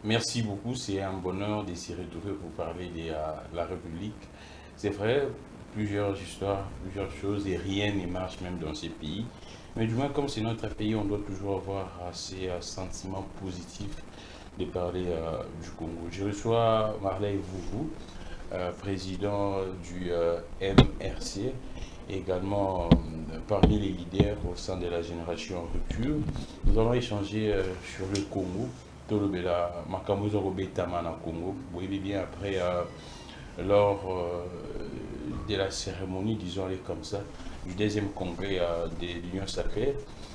Merci beaucoup, c'est un bonheur de s'y retrouver pour parler de la République. C'est vrai, plusieurs histoires, plusieurs choses et rien ne marche même dans ces pays. Mais du moins, comme c'est notre pays, on doit toujours avoir ces sentiments positifs de parler du Congo. Je reçois Marley Vouvou, président du MRC, également parmi les leaders au sein de la génération Rupture. Nous allons échanger sur le Congo. Tolobela Makamuzo Robetama na Congo. Vous voyez bien après, lors de la cérémonie, disons-le comme ça, du deuxième congrès de l'Union sacrée,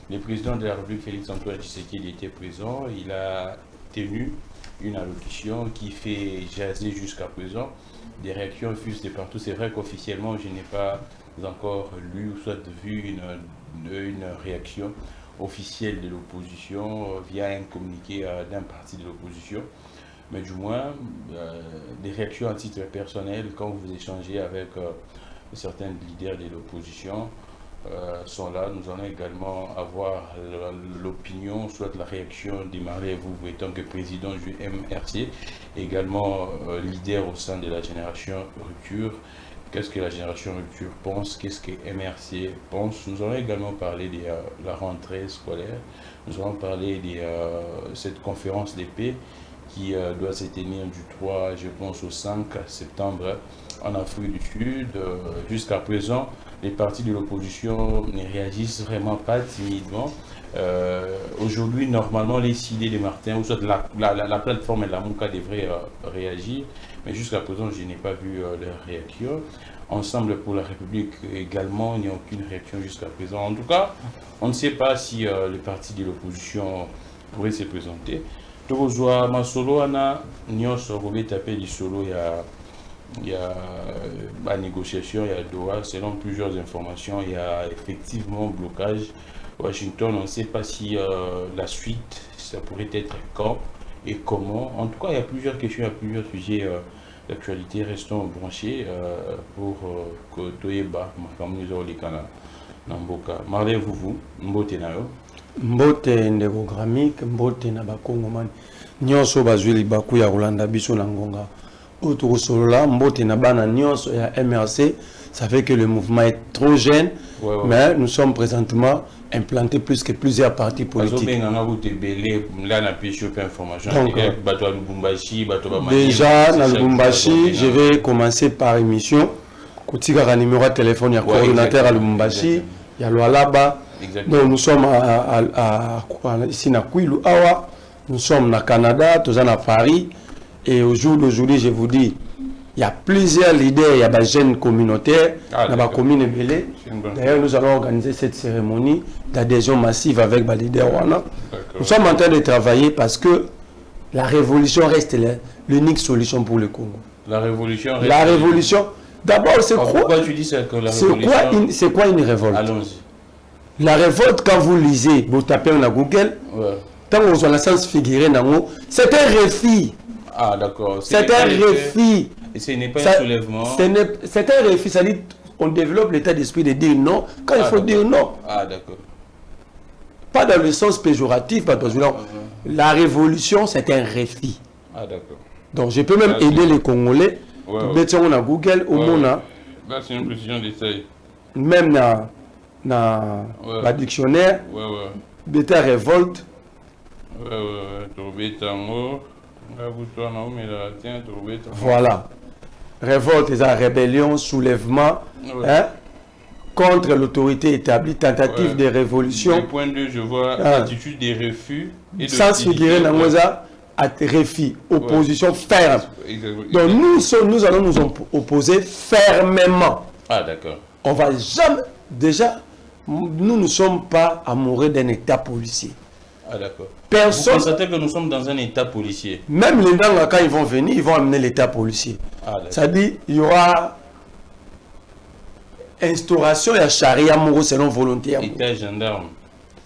le président de la République, Félix Antoine Tshisekedi, était présent. Il a tenu une allocution qui fait jaser jusqu'à présent. Des réactions fusent de partout. C'est vrai qu'officiellement, je n'ai pas encore lu ou soit vu une réaction officielle de l'opposition via un communiqué d'un parti de l'opposition. Mais du moins, des réactions à titre personnel, quand vous échangez avec certains leaders de l'opposition, sont là. Nous allons également avoir l'opinion, soit la réaction de Marley Vouvou en tant que président du MRC, également leader au sein de la génération Rupture. Qu'est-ce que la génération Rupture pense? Qu'est-ce que MRC pense? Nous allons également parler de la rentrée scolaire. Nous allons parler de cette conférence de paix qui doit se tenir du 3, je pense, au 5 septembre en Afrique du Sud. Jusqu'à présent, les partis de l'opposition ne réagissent vraiment pas timidement. Aujourd'hui, normalement, les idées de Martin, ou soit la plateforme et la MOUCA devraient réagir, mais jusqu'à présent, je n'ai pas vu leur réaction. Ensemble pour la République également, il n'y a aucune réaction jusqu'à présent. En tout cas, on ne sait pas si les partis de l'opposition pourraient se présenter. Tozwa masolo ana nyonso robetape du solo il y a la négociation, il y a Doha, selon plusieurs informations, il y a effectivement blocage. Washington, on ne sait pas si la suite, ça pourrait être quand et comment. En tout cas, il y a plusieurs questions, il y a plusieurs sujets d'actualité. Restons branchés pour que Toyeba, Makamuzo Likana, Namboka. Marley Vouvou, Mbote Nayo. Mbote ndegogramik, mbote na bakongomani. Nyonso bazwili baku ya Rolanda biso na ngonga. Autour solola, mbote na bana nyonso ya MRC, ça fait que le mouvement est trop jeune, mais nous sommes présentement implantés plus que plusieurs partis politiques. Donc, déjà, dans Lubumbashi, je vais commencer par émission. Koutika a numéro de téléphone, il y a coordinateur à Lubumbashi, il y a Lualaba. Donc nous sommes ici à Kwilu Awa, nous sommes au Canada, nous sommes à Paris. Et au jour d'aujourd'hui, je vous dis, il y a plusieurs leaders, il y a des jeunes communautaires, dans la commune Belé. D'ailleurs, nous allons organiser cette cérémonie d'adhésion massive avec les leaders. Nous sommes en train de travailler parce que la révolution reste l'unique solution pour le Congo. La révolution. La révolution. D'abord, c'est quoi? Pourquoi tu dis ça que la révolution? C'est quoi une révolte? Allons-y. La révolte, quand vous lisez, vous tapez dans Google, tant que vous avez la sens figuré dans vous, c'est un refus. Ah, d'accord. C'est un refus. Et ce n'est pas un soulèvement. C'est un refus, ça dit qu'on développe l'état d'esprit de dire non quand il faut dire non. Ah, d'accord. Pas dans le sens péjoratif, pas dans le sens. La révolution, c'est un refus. Ah, d'accord. Donc, je peux même aider les Congolais. Mettre on a Google, au monde. Là, c'est une précision d'essai. Même dans le dictionnaire, d'état révolte. Voilà. Révolte, c'est la rébellion, soulèvement contre l'autorité établie, tentative de révolution. Du point 2, je vois attitude des refus. Et sans figurer dans refus, opposition ferme. Donc nous allons nous opposer fermement. Ah, d'accord. On va jamais, déjà, nous ne sommes pas amoureux d'un état policier. Ah, d'accord. Personne. Vous constatez que nous sommes dans un état policier. Même les gens, quand ils vont venir, ils vont amener l'état policier. Ah, c'est-à-dire, il y aura instauration et charia mourou selon volontaire. État gendarme.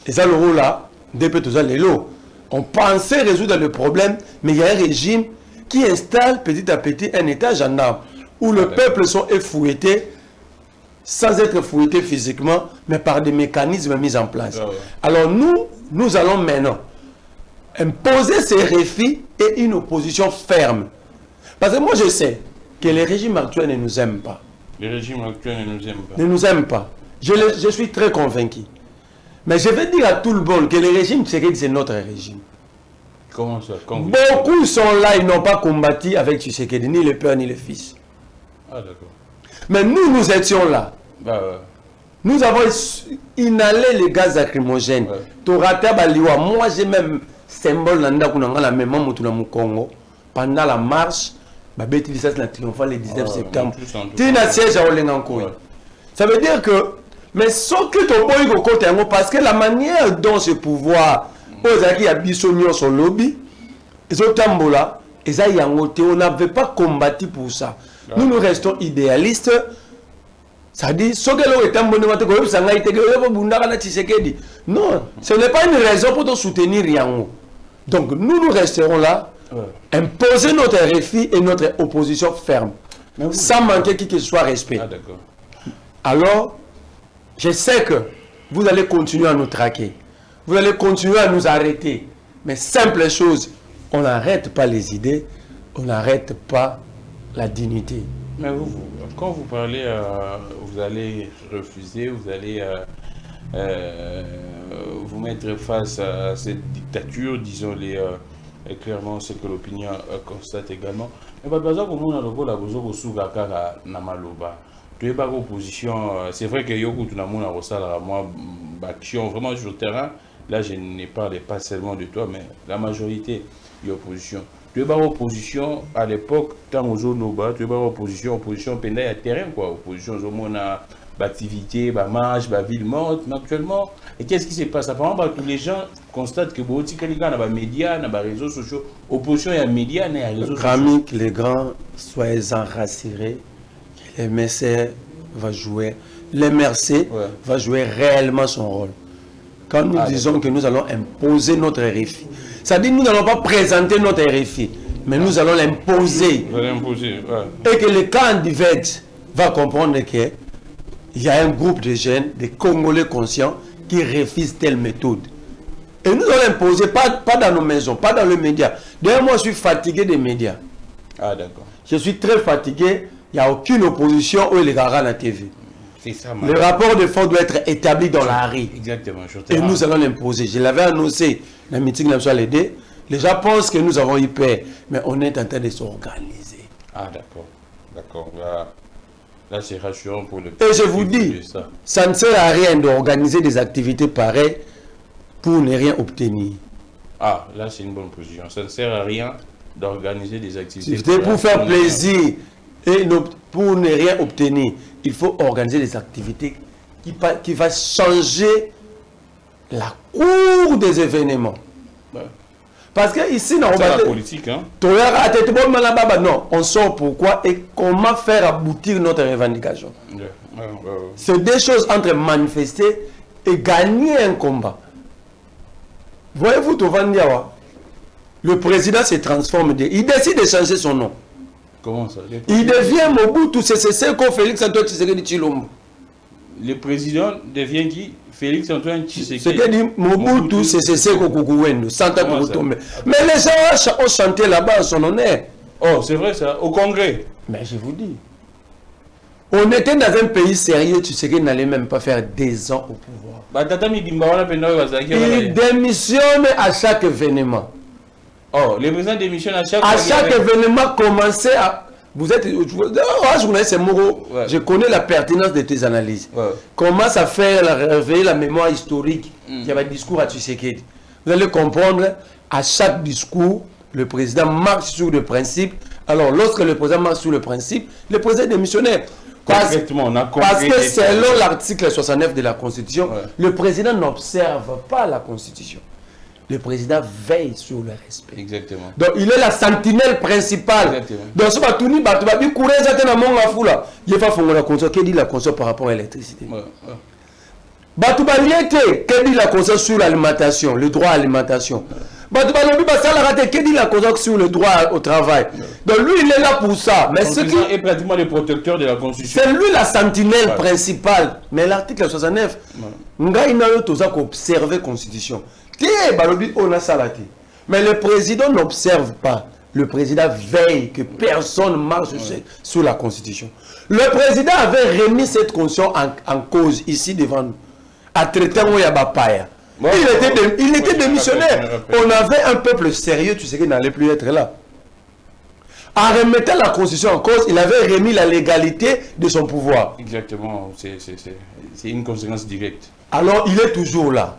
Et ça, le rôle là, depuis tout ça, les lots. On pensait résoudre le problème, mais il y a un régime qui installe petit à petit un état gendarme où le peuple sont effouettés sans être fouettés physiquement, mais par des mécanismes mis en place. Alors nous allons maintenant imposer ces refus et une opposition ferme. Parce que moi je sais que les régimes actuels ne nous aiment pas. Les régimes actuels ne nous aiment pas. Ne nous aiment pas. Je suis très convaincu. Mais je vais dire à tout le monde que le régime Tshisekedi, c'est notre régime. Comment ça? Beaucoup sont là, ils n'ont pas combattu avec Tshisekedi, ni le père ni le fils. Ah d'accord. Mais nous étions là. Bah, ouais. Nous avons inhalé les gaz lacrymogènes. Ouais. Moi, j'ai même symbole dans la mémoire de Congo. Pendant la marche, le 19 septembre. Ça veut dire que, mais ce que tu as parce que la manière dont ce pouvoir, son lobby, on n'avait pas combattu pour ça. Nous restons idéalistes. Ça dit, non, ce n'est pas une raison pour te soutenir Yango. Donc nous resterons là, imposer notre RFI et notre opposition ferme, sans manquer qui que ce soit respect. Alors, je sais que vous allez continuer à nous traquer, vous allez continuer à nous arrêter, mais simple chose, on n'arrête pas les idées, on n'arrête pas la dignité. Mais quand vous parlez, vous allez refuser, vous allez vous mettre face à cette dictature, disons-les clairement, c'est que l'opinion constate également. Mais par exemple, on a tu es pas opposition, c'est vrai que Yoko tout le monde a reçu moi action vraiment sur le terrain. Là, je ne parle pas seulement de toi, mais la majorité est opposition. Tu es pas opposition à l'époque, tant aux Zonoba, tu es pas opposition pendant à terrain, quoi. Opposition aux hommes, activité, marche, ville morte, mais actuellement. Et qu'est-ce qui se passe? Apparemment, tous les gens constatent que beaucoup de médias, dans les réseaux sociaux, opposition et médias, et réseaux sociaux. Les grands, soyez-en rassurés, les MRC va jouer, va jouer réellement son rôle. Quand nous disons que nous allons imposer notre RFI, ça dit que nous n'allons pas présenter notre RFI, mais nous allons l'imposer. Et que le camp d'Ivette va comprendre qu'il y a un groupe de jeunes, des Congolais conscients, qui refusent telle méthode. Et nous allons l'imposer, pas dans nos maisons, pas dans les médias. D'ailleurs, moi, je suis fatigué des médias. Ah, d'accord. Je suis très fatigué. Il n'y a aucune opposition où il est à la TV. Ça, le rapport de force doit être établi dans la rue. Exactement. Et nous allons l'imposer. Je l'avais annoncé dans le meeting national. Les gens pensent que nous avons eu peur, mais on est en train de s'organiser. Ah, d'accord. D'accord. Là c'est rassurant pour le... Et je vous dis, ça ne sert à rien d'organiser des activités pareilles pour ne rien obtenir. Ah, là c'est une bonne position. Ça ne sert à rien d'organiser des activités pour faire plaisir et pour ne rien obtenir. Il faut organiser des activités qui vont changer la cour des événements. Ouais. Parce que ici, c'est la politique, hein? Non, on sort pourquoi et comment faire aboutir notre revendication. C'est des choses entre manifester et gagner un combat. Voyez-vous, Tovandiawa, le président se transforme, il décide de changer son nom. Comment ça? Il devient Mobutu Sese Seko Félix Antoine Tshisekedi Tshilombo. Le président devient qui? Félix Antoine Tshisekedi. Ce que dit Mobutu Sese Seko Kukuwendo, Santa Kukutombe. Mais les gens ont chanté là-bas en son honneur. Oh, c'est vrai ça, au Congrès. Mais je vous dis, on était dans un pays sérieux, Tshisekedi n'allait même pas faire 2 ans au pouvoir. Il démissionne à chaque événement. Oh, le président démissionne à chaque événement commençait à... Vous êtes journaliste, c'est Moreau. Je connais la pertinence de tes analyses. Commence à faire réveiller la mémoire historique. Il y avait un discours à Tshisekedi. Vous allez comprendre, à chaque discours, le président marche sur le principe. Alors, lorsque le président marche sur le principe, le président démissionnaire. Parce que selon l'article 69 de la Constitution, le président n'observe pas la Constitution. Le président veille sur le respect. Exactement. Donc, il est la sentinelle principale. Exactement. Donc, ce matin, il que dit la Constitution par rapport à l'électricité. Que dit la Constitution sur l'alimentation, le droit à l'alimentation. Que dit la Constitution sur le droit au travail. Donc, lui, il est là pour ça. Mais ce qui est pratiquement le protecteur de la Constitution. C'est lui la sentinelle principale. Mais l'article 69, il n'a pas observé la Constitution. On a salati. Mais le président n'observe pas. Le président veille que personne ne marche sous la Constitution. Le président avait remis cette Constitution en cause ici devant nous. À traiter Mouyabapaya. Il était démissionnaire. On avait un peuple sérieux, tu sais qu'il n'allait plus être là. En remettant la Constitution en cause, il avait remis la légalité de son pouvoir. Exactement, c'est une conséquence directe. Alors, il est toujours là.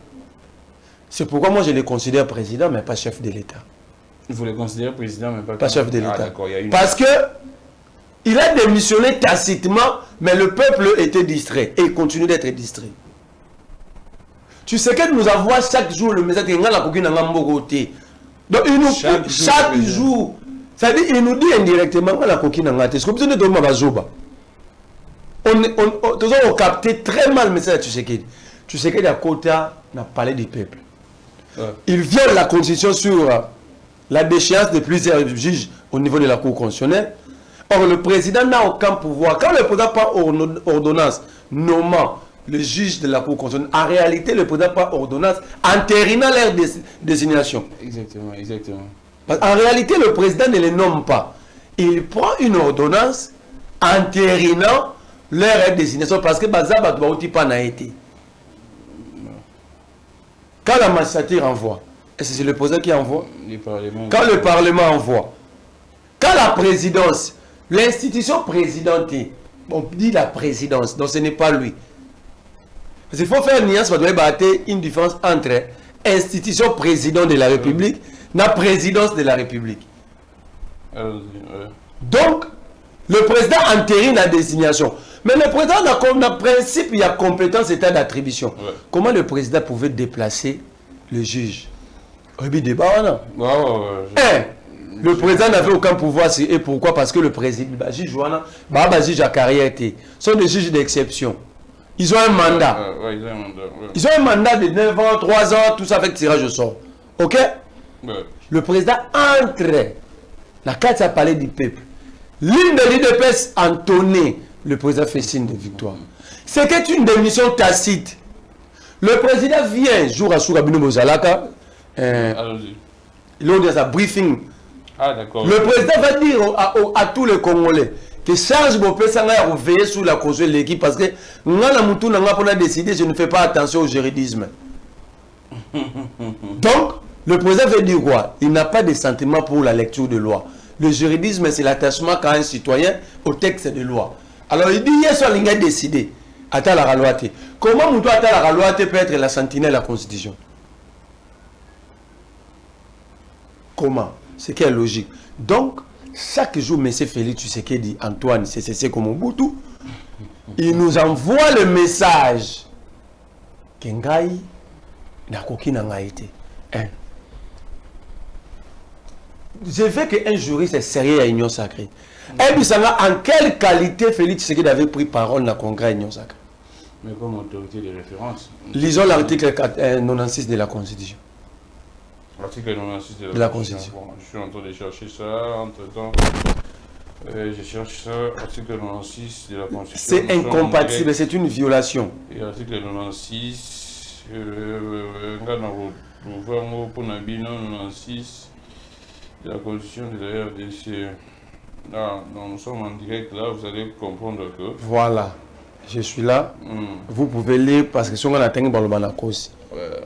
C'est pourquoi moi, je le considère président, mais pas chef de l'État. Vous le considérez président, mais pas chef de l'État. Ah, parce que il a démissionné tacitement, mais le peuple était distrait. Et il continue d'être distrait. Tu sais que nous avons chaque jour le message que la coquine n'a pas côté. Donc, il nous chaque jour. C'est-à-dire, il nous dit indirectement que la coquine n'a pas été. C'est comme si nous étions on capté très mal le message de Tshisekedi. Tshisekedi à côté n'a parlé du peuple. Il viole la constitution sur la déchéance de plusieurs juges au niveau de la Cour constitutionnelle. Or, le président n'a aucun pouvoir. Quand le président prend ordonnance nommant le juge de la Cour constitutionnelle, en réalité, le président prend ordonnance entérinant leur désignation. Exactement, exactement. En réalité, le président ne les nomme pas. Il prend une ordonnance entérinant leur désignation parce que Bazaba doit aussi pas n'a été. Quand la magistrature envoie, est-ce que c'est le président qui envoie? Quand le Parlement envoie, quand la présidence, l'institution présidentée, on dit la présidence, donc ce n'est pas lui. Parce qu'il faut faire une nuance, une différence entre institution président de la République et la présidence de la République. Donc, le président entérine la désignation. Mais le président, dans le principe, il y a compétence état d'attribution. Ouais. Comment le président pouvait déplacer le juge? Le président n'avait aucun pouvoir. Et pourquoi? Parce que le président, le juge juge à carrière, sont des juges d'exception. Ils ont un mandat. Ils ont un mandat de 9 ans, 3 ans, tout ça avec tirage au sort. Ok? Le président entre. La carte a parlé du peuple. L'une de l'IDPS entonnée. Le président fait signe de victoire. C'était une démission tacite. Le président vient, jour à jour, à Bino Bozalaka, lors de sa briefing. Ah, d'accord. Le président va dire à tous les Congolais que Charles Bopé s'en a veillé sous la cause de l'équipe parce que nous avons décidé, je ne fais pas attention au juridisme. Donc, le président veut dire quoi? Il n'a pas de sentiment pour la lecture de loi. Le juridisme, c'est l'attachement qu'a un citoyen au texte de loi. Alors il dit, il y a soit l'ingé décidé. Attends la loi. Comment Moutou attend la loi peut être la sentinelle de la Constitution? Comment? C'est quelle logique? Donc, chaque jour, M. Félix Tshisekedi, Antoine, c'est comme Mobutu, il nous envoie le message que Ngai n'a aucun été. Je veux qu'un juriste est sérieux à l'Union sacrée. Et puis, en quelle qualité Félix Tshisekedi avait pris parole dans le congrès de l'Union sacrée? Mais comme autorité de référence. Lisons l'article 96 de la Constitution. L'article 96 de la Constitution. Bon, je suis en train de chercher ça. Entre-temps, je cherche ça. Article 96 de la Constitution. C'est incompatible, c'est une violation. Et l'article 96, 96 de la Constitution de la RDC. Là, nous sommes en direct, là, vous allez comprendre que... Voilà, je suis là. Vous pouvez lire parce que si on a atteint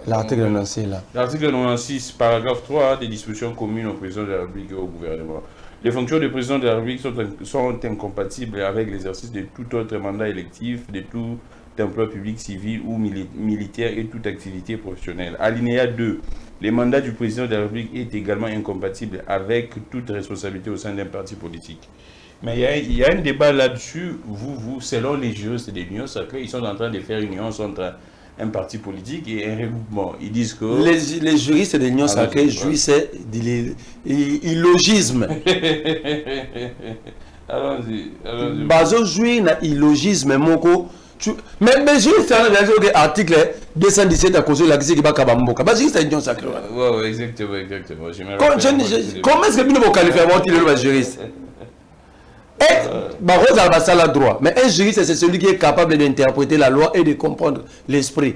l'article 96 là. L'article 96, paragraphe 3, des dispositions communes au président de la République et au gouvernement. Les fonctions du président de la République sont incompatibles avec l'exercice de tout autre mandat électif, de tout emploi public, civil ou militaire et toute activité professionnelle. Alinéa 2. Les mandats du président de la République est également incompatible avec toute responsabilité au sein d'un parti politique. Mais il y a un débat là-dessus. Vous, selon les juristes de l'Union sacrée, ils sont en train de faire une nuance entre un parti politique et un regroupement. Ils disent que... Les juristes de l'Union sacrée jouissent d'illogisme. Allons-y. Bazo jouit d'illogisme, moko. Mais juste l'article 217 à cause de la question qui va Kabamboka. Juste l'Union sacrée. Oui, exactement. Comment est-ce que nous pouvons qualifier le juriste? Barroso a le droit. Mais un juriste, c'est celui qui est capable d'interpréter la loi et de comprendre l'esprit.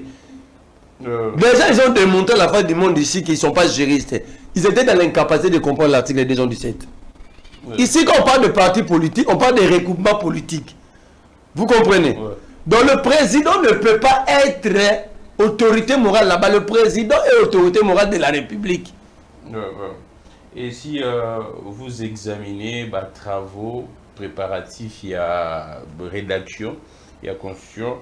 Déjà, ils ont démontré à la face du monde ici qu'ils ne sont pas juristes. Ils étaient dans l'incapacité de comprendre l'article 217. Ici, quand on parle de parti politique, on parle de recoupement politique. Vous comprenez? Donc le président ne peut pas être autorité morale là-bas. Le président est autorité morale de la République. Et si vous examinez travaux préparatifs, il y a rédaction, il y a constitution,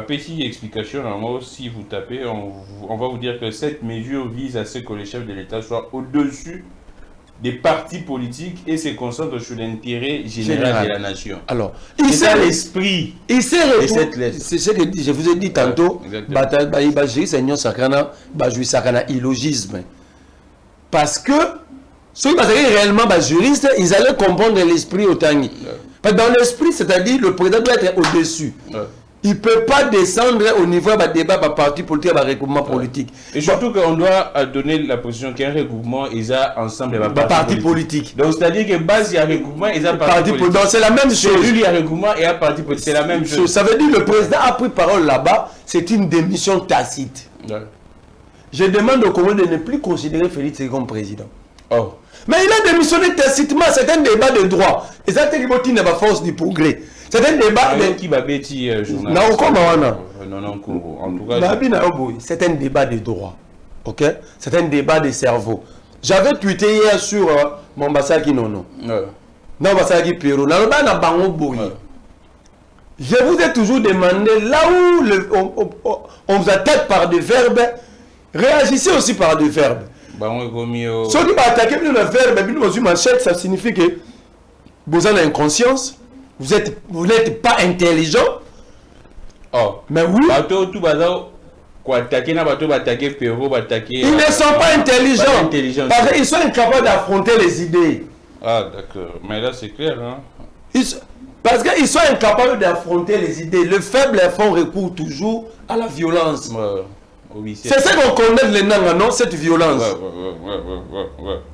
petite explication, normalement, si vous tapez, on va vous dire que cette mesure vise à ce que les chefs de l'État soient au-dessus des partis politiques et se concentrent sur l'intérêt général de la nation. Alors, c'est l'esprit de cette lettre. C'est ce que je vous ai dit tantôt. Illogisme. Parce que ceux qui sont réellement juristes, ils allaient comprendre l'esprit au Tangi. Parce que dans l'esprit, c'est-à-dire le président doit être au-dessus. Il ne peut pas descendre au niveau du débat par parti politique, par regroupement politique. Et surtout qu'on doit donner la position qu'un regroupement, ils ont ensemble des partis politiques. Donc c'est-à-dire que base, il y a regroupement, ils ont parti politique. Donc c'est la même chose. Lui, il y a regroupement et un parti politique, c'est la même chose. Ça veut dire que le président a pris parole là-bas, c'est une démission tacite. Je demande au Congo de ne plus considérer Félix comme président. Mais il a démissionné tacitement, c'est un débat de droit. Et ça, c'est une force du progrès. C'est un débat de... Qui va bêtir journal. Non, en tout cas... C'est un débat de droit. Ok? C'est un débat de cerveau. J'avais tweeté hier sur Mombasaki Nono. Mombasaki Pero. Je vous ai toujours demandé, là où on vous attaque par des verbes, réagissez aussi par des verbes. Ceux qui attaquent le verbe, ça signifie que vous avez inconscience. Vous n'êtes pas intelligent. Mais oui. Ils ne sont pas intelligents. Parce qu'ils sont incapables d'affronter les idées. Ah, d'accord. Mais là, c'est clair. Hein? Parce qu'ils sont incapables d'affronter les idées. Les faibles font recours toujours à la violence. C'est ça qu'on connaît les Nanga, non? Cette violence.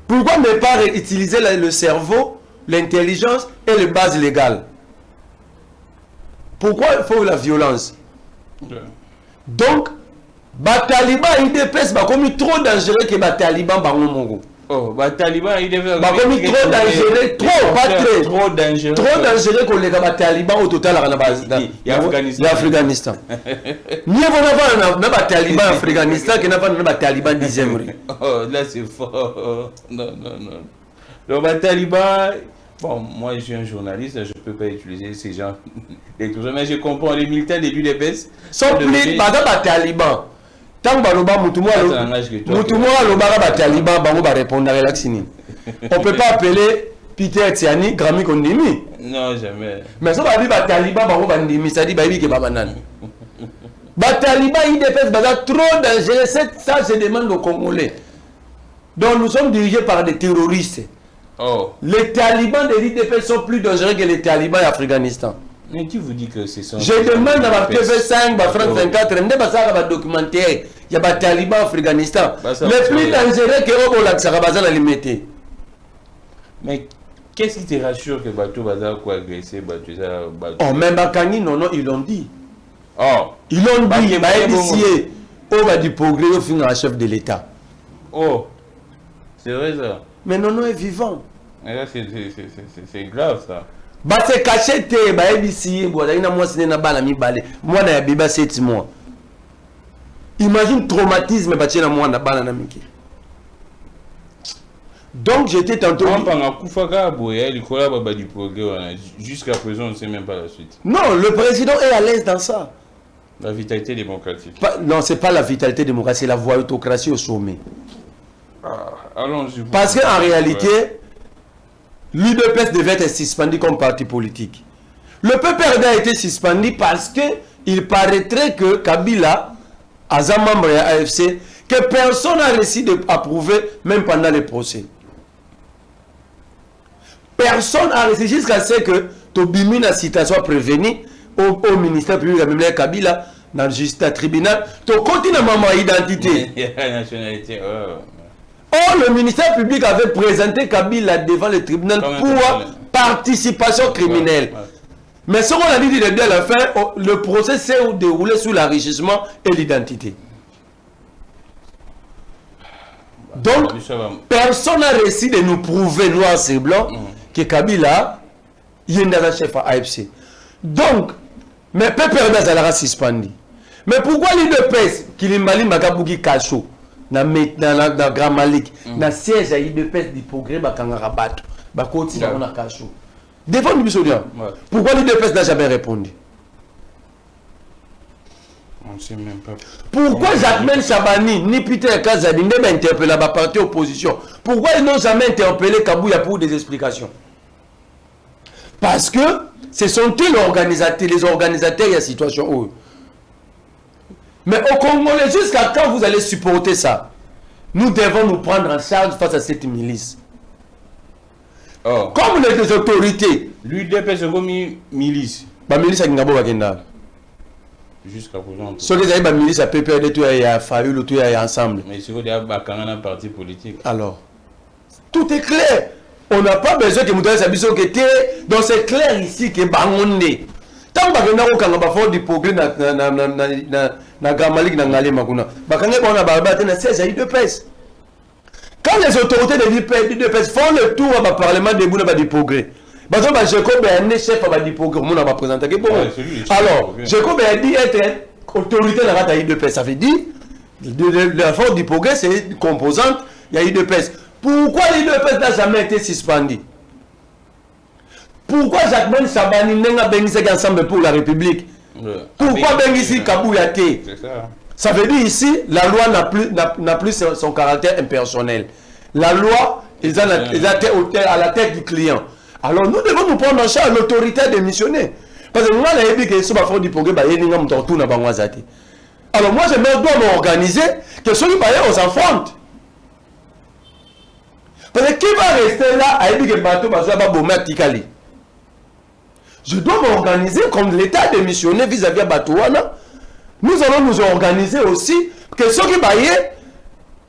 Pourquoi ne pas utiliser le cerveau, l'intelligence et les bases légales? Pourquoi il faut la violence? Donc, Taliban, IDPS, comme trop dangereux que Taliban, Bangomongo. Taliban, IDPS, comme trop dangereux, trop dangereux. Trop dangereux que les Taliban au total à la base. Il y a Afghanistan. Mieux vaut avoir un Taliban Afghanistan que n'a Taliban 10e rue. Là c'est fort. Non. Le Taliban. Bon, moi je suis un journaliste, je ne peux pas utiliser ces gens. Mais je comprends, les militants de l'UDPS sont plus par Taliban. Tant que Baloba Moutoumou Alobara Taliban, Bango va répondre à Relaxini. On ne peut pas appeler Peter Tiani Grammy Kondimi. Non, jamais. Mais ça va dire Taliban, Bango Bandimi, ça dit Baby que Babanan. Taliban, IDPS, trop dangereux, ça je demande aux Congolais. Donc nous sommes dirigés par des terroristes. Les talibans de l'IDP sont plus dangereux que les talibans d'Afghanistan. Mais qui vous dit que c'est ça? Je demande à ma TV5, ma France 24, je me documentaire. Il y a des talibans d'Afghanistan. Les plus dangereux que Obolak Sarabazan a limité. Mais qu'est-ce qui te rassure que Batou Bazar quoi agresser Batou? Oh, même Bakani, non, ils l'ont dit. Ils l'ont dit, il va du progrès au fin à chef de l'État. C'est vrai ça. Mais non est vivant. Et là, c'est grave ça. C'est caché, moi, na 7 mois. Imagine traumatisme, donc j'étais tantôt. Jusqu'à présent, on ne sait même pas la suite. Non, le président est à l'aise dans ça. La vitalité démocratique. Non, c'est pas la vitalité démocratique, c'est la voyotocratie au sommet. Allons-y. Parce qu'en réalité, l'UDPS devait être suspendu comme parti politique. Le PPRD a été suspendu parce qu'il paraîtrait que Kabila, à un membre de l'AFC, que personne n'a réussi d'approuver, même pendant les procès. Personne n'a réussi jusqu'à ce que Tobimi na citation soit prévenu au ministère public de Kabila, dans le justice tribunal, tu continues à ma identité. Nationalité. Le ministère public avait présenté Kabila devant le tribunal pour participation criminelle. Mais ce qu'on a dit à la fin, le procès s'est déroulé sous l'enrichissement et l'identité. Donc, personne n'a réussi de nous prouver, noir et blanc, que Kabila, il est un chef à AFC. Donc, mais peu permettre à la race suspendu. Mais pourquoi l'IDPS, qui est Mali Magabugi Kacho, dans Grand Malik, dans le siège à l'IDPS du progrès, Bakangarabat, Bakoti, dans le Kacho. Devant nous, pourquoi l'IDPS n'a jamais répondu? On ne sait même pas. Pourquoi Jacqueline Chabani ni Peter Kazadi n'ont pas interpellé la partie opposition? Pourquoi ils n'ont jamais interpellé Kabouya pour des explications? Parce que ce sont eux les organisateurs de la situation. Mais au Congo, jusqu'à quand vous allez supporter ça? Nous devons nous prendre en charge face à cette milice. Oh. Comme les autorités. L'UDPS est comme milice. La milice a une jusqu'à présent. Ce que vous avez milice à PPRD, tout est à Fayoul, tout est ensemble. Mais c'est qu'il y a un parti politique. Alors, tout est clair. On n'a pas besoin que nous donnions sa vision qui était. Donc c'est clair ici que Bangonde. Tant que nous avons fait du progrès dans Grand Malik, dans Ngalé Makuna. On a barbaté dans 16 de pèse. Quand les autorités de pèse font le tour au Parlement de Bouna du progrès. Par exemple, Jacob est un chef du progrès. On a présenté. Alors, Jacob a dit être autorité dans la de pèse. Ça veut dire la force du progrès, c'est une composante. Il y a eu de pèse. Pourquoi l'IDPS n'a jamais été suspendu? Pourquoi Jacqueline Chabani n'a pas été ensemble pour la République? Pourquoi Bengisi Kabouyate? Ça veut dire ici, la loi n'a plus son caractère impersonnel. La loi est à la tête du client. Alors nous devons nous prendre en charge l'autorité démissionner. Parce que nous avons dit que ce n'est pas du progrès, alors moi je dois m'organiser que ceux qui on s'affrontent. Parce que qui va rester là à dire que bateau va bomber. Je dois m'organiser comme l'État démissionné vis-à-vis de Batouana. Nous allons nous organiser aussi que ceux qui baillent,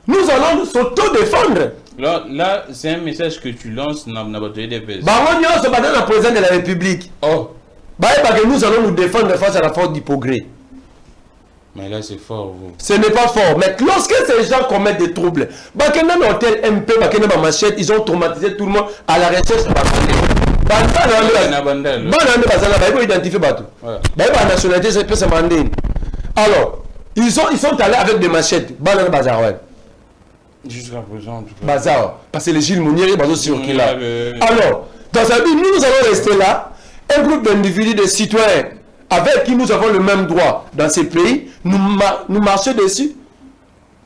nous allons s'auto-défendre. Là c'est un message que tu lances dans la bataille des pays. On se bat dans la présidence de la République. Oh. Parce que nous allons nous défendre face à la force du progrès. Mais là c'est fort vous. Ce n'est pas fort. Mais lorsque ces gens commettent des troubles, dans l'hôtel MP, dans machette, ils ont traumatisé tout le monde à la recherche de la nationalité, c'est mandine. Alors, ils sont allés avec des machettes. Jusqu'à présent, bazar. Parce que les Gilles Mounier, sur qui là. Alors, dans sa vie, nous allons rester là. Un groupe d'individus, de citoyens, avec qui nous avons le même droit dans ces pays, nous marchons dessus.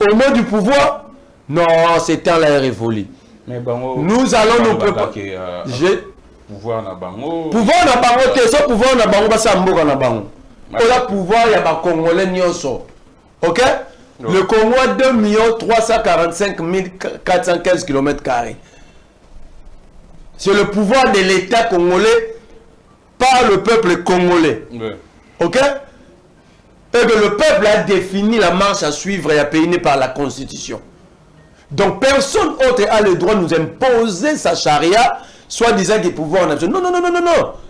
Au nom du pouvoir, non, c'est temps là révolu. Mais Bango, nous allons nous préparer. Pouvoir na Bango. Pouvoir na Bango, t'es pouvoir na Bango, ça mboka na Bango. Le pouvoir, il y a des Congolais nyonso. Ok? Le Congo a 2 345 415 km². C'est le pouvoir de l'État congolais par le peuple congolais. Ouais. Ok? Et que le peuple a défini la marche à suivre et à payer par la Constitution. Donc personne autre a le droit de nous imposer sa charia, soit disant qu'il pouvoir en absolu. Non.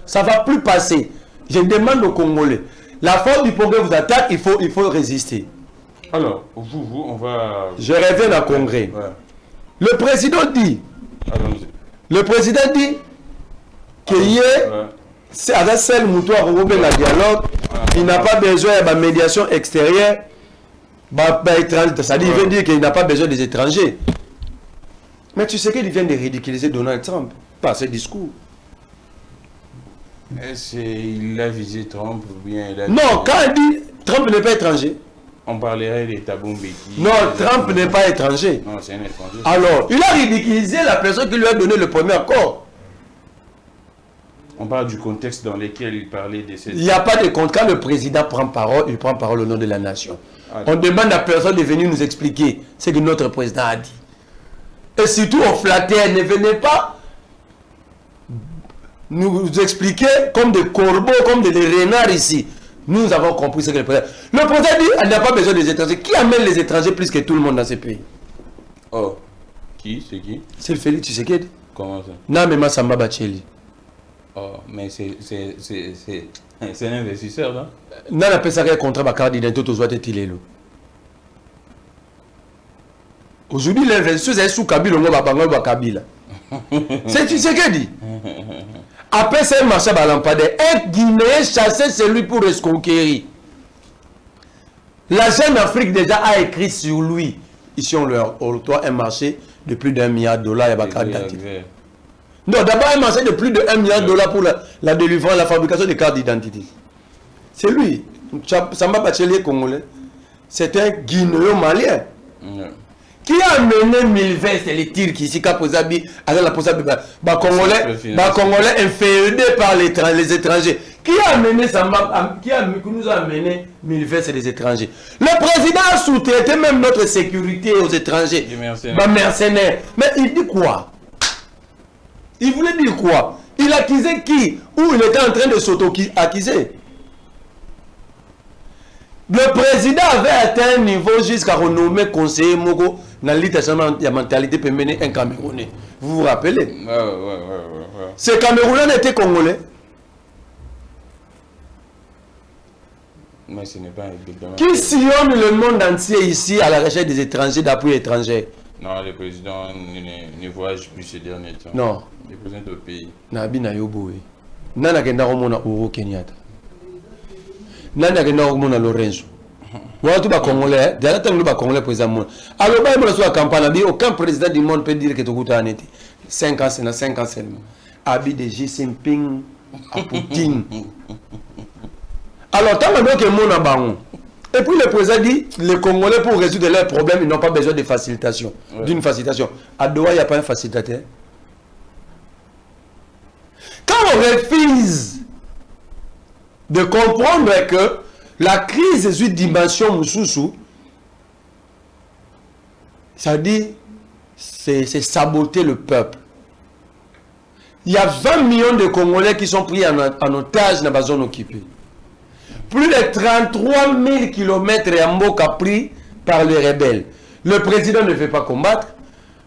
Ça ne va plus passer. Je demande aux Congolais. La force du progrès vous attaque, il faut résister. Alors, vous, on va... Je reviens au Congrès. Ouais. Le président dit... Allons-y. Le président dit qu'il y a... C'est avec celle où la dialogue, il n'a pas besoin de médiation extérieure. C'est-à-dire, il veut dire qu'il n'a pas besoin des étrangers. Mais tu sais qu'il vient de ridiculiser Donald Trump par ses discours. Il a visé Trump ou bien... Non, quand il dit Trump n'est pas étranger. On parlerait des Tabombeki. Non, Trump n'est pas étranger. Non, c'est un étranger. Alors, il a ridiculisé la personne qui lui a donné le premier accord. On parle du contexte dans lequel il parlait de ces... Il n'y a pas de compte. Quand le président prend parole, il prend parole au nom de la nation. On demande à personne de venir nous expliquer ce que notre président a dit. Et surtout, on flattait, ne venez pas nous expliquer comme des corbeaux, comme des renards ici. Nous avons compris ce que le président... Le président dit qu'il n'a pas besoin des étrangers. Qui amène les étrangers plus que tout le monde dans ce pays? Oh. Qui? C'est qui? C'est le Félix Tshisekedi. Comment ça? Namema Samba Bacheli. Oh, mais c'est un investisseur, non? Non, on appelle ça un contrat de carte d'identité aux Ouatté Tilelo. Aujourd'hui, l'investisseur est sous Kabila, on va Kabila. C'est ce qu'il dit. Après, c'est un marché à lampadaire. Un Guinéen chassé, c'est lui pour esconquérir. La Jeune Afrique déjà a écrit sur lui. Ici, on leur octroie un marché de plus d'$1 milliard à Bakar d'identité. Non, d'abord un marché de plus de $1 milliard pour la délivrance, la fabrication des cartes d'identité. C'est lui. Samba Bachelier Congolais. C'est un Guinéen malien. Qui a amené 1020, c'est les tirs qui ici, Kapozabi, avec la possibilité, Congolais inféodés par les étrangers. Qui a amené Samba, qui nous a amené 1020, c'est les étrangers. Le président a sous-traité même notre sécurité aux étrangers. Mercenaires. Mais il dit quoi? Il voulait dire quoi? Il accusait qui? Ou il était en train de s'auto-accuser? Le président avait atteint un niveau jusqu'à renommer conseiller Mogo dans la mentalité pour mener un Camerounais. Vous vous rappelez? Ce Camerounais était congolais. Mais ce n'est pas évidemment. Qui sillonne le monde entier ici à la recherche des étrangers, d'appui étrangers? Non, le président ne voyage plus ces derniers temps. Non. Le président du pays. Nabi na yoboé. Nana kenda komona Uhuru Kenyatta. Nana kenda komona Lorenzo. Voilà tout bas congolais. Derrière tout le bas congolais président. Alors bah il me la campagne. Aucun président du monde peut dire que tout a été 5 ans, c'est 5 ans seulement. Abi de Xi Jinping à Poutine. Alors tant que mon abaron. Et puis le président dit, les Congolais pour résoudre leurs problèmes, ils n'ont pas besoin de facilitation, d'une facilitation. À Doha, il n'y a pas un facilitateur. Quand on refuse de comprendre que la crise est une dimension Moussoussou, ça dit, c'est saboter le peuple. Il y a 20 millions de Congolais qui sont pris en otage dans la zone occupée. Plus de 33 000 km en Mboka pris par les rebelles. Le président ne veut pas combattre,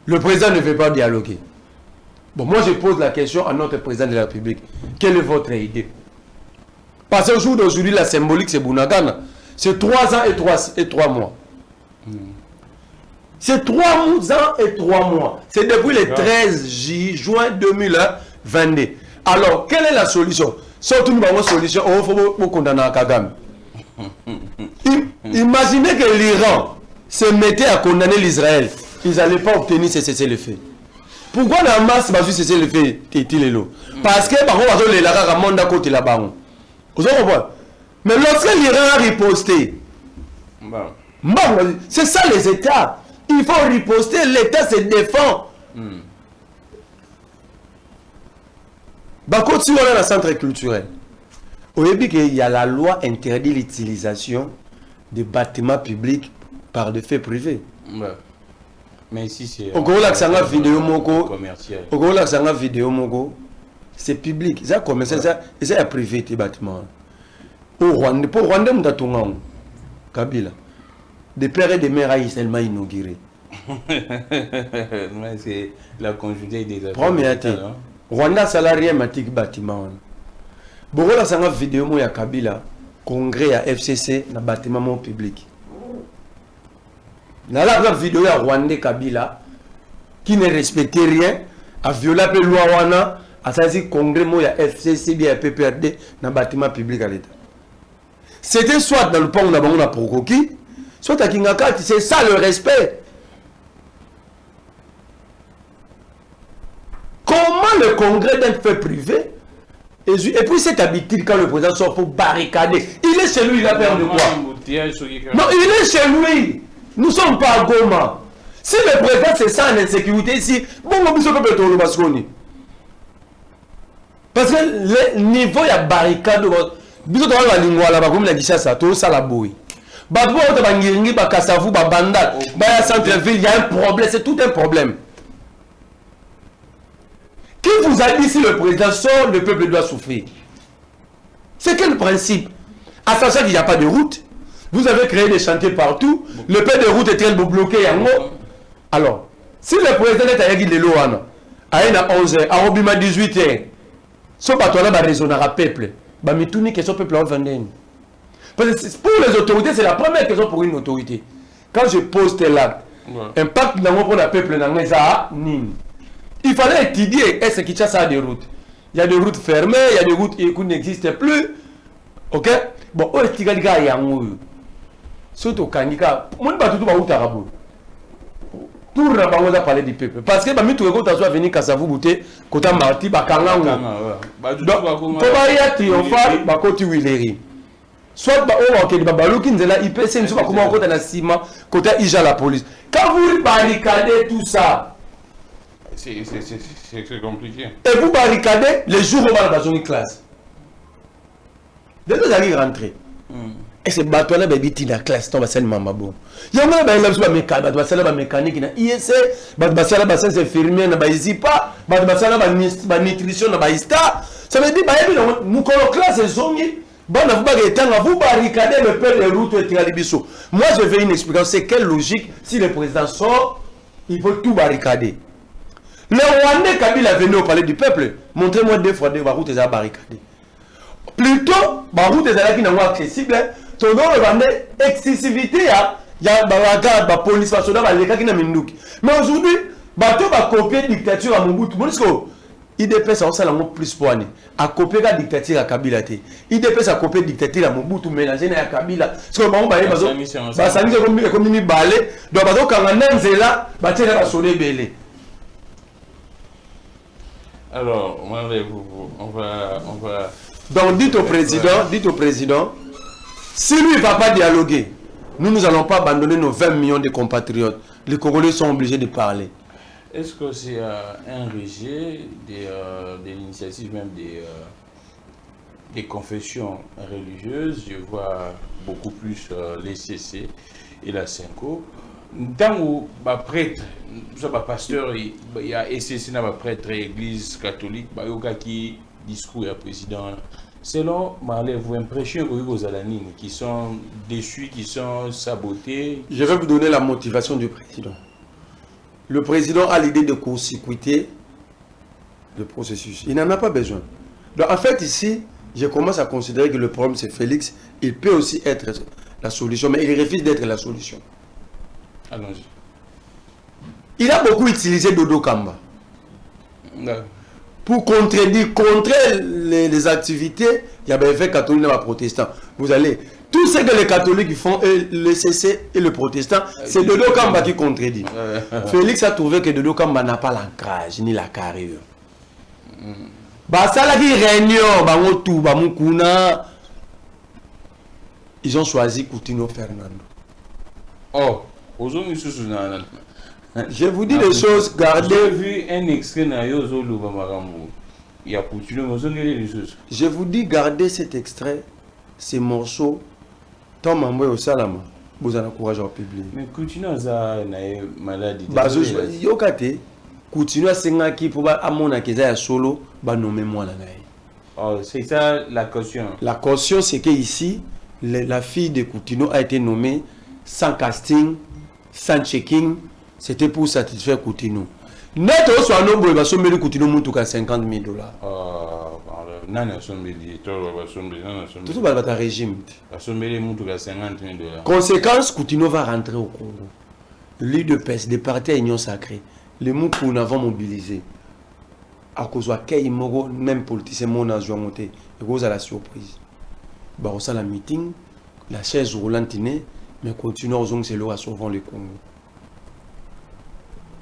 le président ne veut pas dialoguer. Bon, moi je pose la question à notre président de la République. Quelle est votre idée? Parce qu'au jour d'aujourd'hui, la symbolique c'est Bounagana. C'est 3 ans et 3 mois. C'est 3 ans et 3 mois. C'est depuis le 13 juin 2022. Alors, quelle est la solution? Surtout nous avons une solution, il faut condamner Kagame. Imaginez que l'Iran se mettait à condamner l'Israël. Ils n'allaient pas obtenir ce cessez-le-feu. Pourquoi le Hamas va cessez-le-feu? Parce que les Lara monde à côté là-bas. Vous comprenez? Mais lorsque l'Iran a riposté, c'est ça les États. Il faut riposter, l'État se défend. Quand on est dans le centre culturel, il y a la loi interdit l'utilisation des bâtiments publics par des faits privés. Mais ici, c'est vidéo c'est public. C'est commercial, c'est privé, les bâtiments. Au Rwanda, pour Rwanda, Kabila, des pères et des mères a seulement inauguré. C'est la conjugaison des affaires. Première Rwanda salarié matique bâtiment. Bogola sanga vidéo mo ya Kabila congrès à FCC na bâtiment public. Na la vidéo ya Rwanda Kabila qui ne respectait rien a violé la loi wana a saisi congrès mo ya FCC bien PPRD na bâtiment public à l'état. C'était soit dans le pont na bango na Prokoki, soit à Kingaka, c'est ça le respect. Comment le congrès d'un fait privé et puis cette habitude quand le président sort pour barricader, il est chez lui, il a peur de quoi? Non, il est chez lui. Nous ne sommes pas à Goma. Si le président c'est ça en insécurité ici, bon, on peut tout le basconi. Parce que le niveau il y a barricade, bisous dans la lingua là-bas comme la guichette ça, tout ça la bouille. Babou on va ngiringi ba kasavu ba bandal, ba centre-ville, il y a un problème, c'est tout un problème. Qui vous a dit si le président sort, le peuple doit souffrir? C'est quel principe? À sachant qu'il n'y a pas de route, vous avez créé des chantiers partout, le peu de route est très bloqué en haut. Alors, si le président est à Yagui de Loana, à 11h, à Obima 18h, ce bateau-là va raisonner à peuple. Bah, mais tout n'est que ce peuple va vendre. Parce que pour les autorités, c'est la première question pour une autorité. Quand je pose tel acte, Impact pour le peuple dans les nini. Il fallait étudier est-ce qu'il y a des routes. Il y a des routes fermées, il y a des routes qui n'existent plus. OK? Bon, où est-ce qu'il y a des gars surtout quand il y a mon bateau va où tarabou. Pour la banque parler du peuple parce que bah tout quand soit venir Kassavou bouté kota marti ba kanga. Pour ba triomphal ba koti wileri. Soit bah on va babaluki nzela IPC nous pas comment on côté na ciment côté ija la police quand vous barricadez tout ça c'est compliqué et vous barricadez les jours où on va dans une classe dès que vous allez rentrer et c'est bateau là baby tina classe tombe c'est maman bon il y a même là sur mécanique bateau là mécanique na ISC bateau là c'est infirmier na ba izipa bateau là ba nutrition na ba ista ça veut dire ba yebi nous classe zongi. Bon, vous barricadez le peuple de route et Tiralibiso. Moi, je vais une explication. C'est quelle logique, si le président sort, il faut tout barricader. Le Rwandais Kabila est venu au palais du peuple. Montrez-moi 2 fois 2 routes est barricadées. Plutôt, la route est accessible. Ton nom Rwandais, excessivité, il y a la police, la soldat, les gars qui n'ont pas. Mais aujourd'hui, bateau va copier la dictature à Mobutu. IDPS a aussi plus poigné. A copier la dictature à Kabila. IDPS a copié la dictature à Mobutu mélangé à Kabila. Parce que bon, bah ça nous est comme une balai. Donc bateau quand on est là, bateau va sonner belé. Alors, on va. Donc dites au président, si lui ne va pas dialoguer, nous n'allons pas abandonner nos 20 millions de compatriotes. Les Congolais sont obligés de parler. Est-ce que c'est un rejet de l'initiative même des confessions religieuses? Je vois beaucoup plus les CC et la Cinco. Dans où prêtre, pasteur, il y a SCC, prêtre église catholique, il y a qui discours à président. Selon vos impressions que vous avez qui sont déçus, qui sont sabotés. Je vais vous donner la motivation du président. Le président a l'idée de court-circuiter le processus. Il n'en a pas besoin. Donc en fait ici, je commence à considérer que le problème c'est Félix. Il peut aussi être la solution, mais il refuse d'être la solution. Allons-y. Il a beaucoup utilisé Dodo Kamba. Non. Pour contrer les activités, il y avait fait catholique et protestant. Vous allez... Tout ce que les catholiques font, le CC et le protestant, c'est Dodo Kamba qui contredit. Félix a trouvé que Dodo Kamba n'a pas l'ancrage ni la carrure. Ils ont choisi Coutinho Fernando. Oh, je vous dis des choses, gardez. J'ai vu un extrait de Yozo Lubamarambo. Il y a Coutinho, je vous dis, gardez cet extrait, ces morceaux. Tant Mambo au Salama, vous en encouragez à publier. Mais Coutinho a une maladie. Yokate, Coutinho a 5 qui pour amona keza solo, ba nommer moi la naï. Oh, c'est ça la caution. La caution, c'est que ici, la fille de Coutinho a été nommée sans casting, sans checking. C'était pour satisfaire Coutinho. Net au soit nombre, il va sommer le Coutinho Mountouka $50,000. Tout ça va être un régime. Conséquence, Coutinho va rentrer au Congo. L'UDPS, des partis à Union Sacrée, les mots que nous avons mobilisés, à cause de Kei Moro, même politicien, mon a joué monter, et cause à la surprise. Bah, on a la meeting, la chaise roulante, mais continuons à c'est là à sauver le Congo.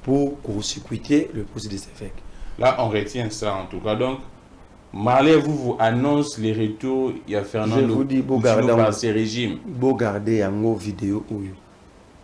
Pour court-circuiter le procès des évêques. Là, on retient ça en tout cas. Donc, Marley vous annonce les retours. Il y a Fernando par ces régimes. Beau garder un vidéo.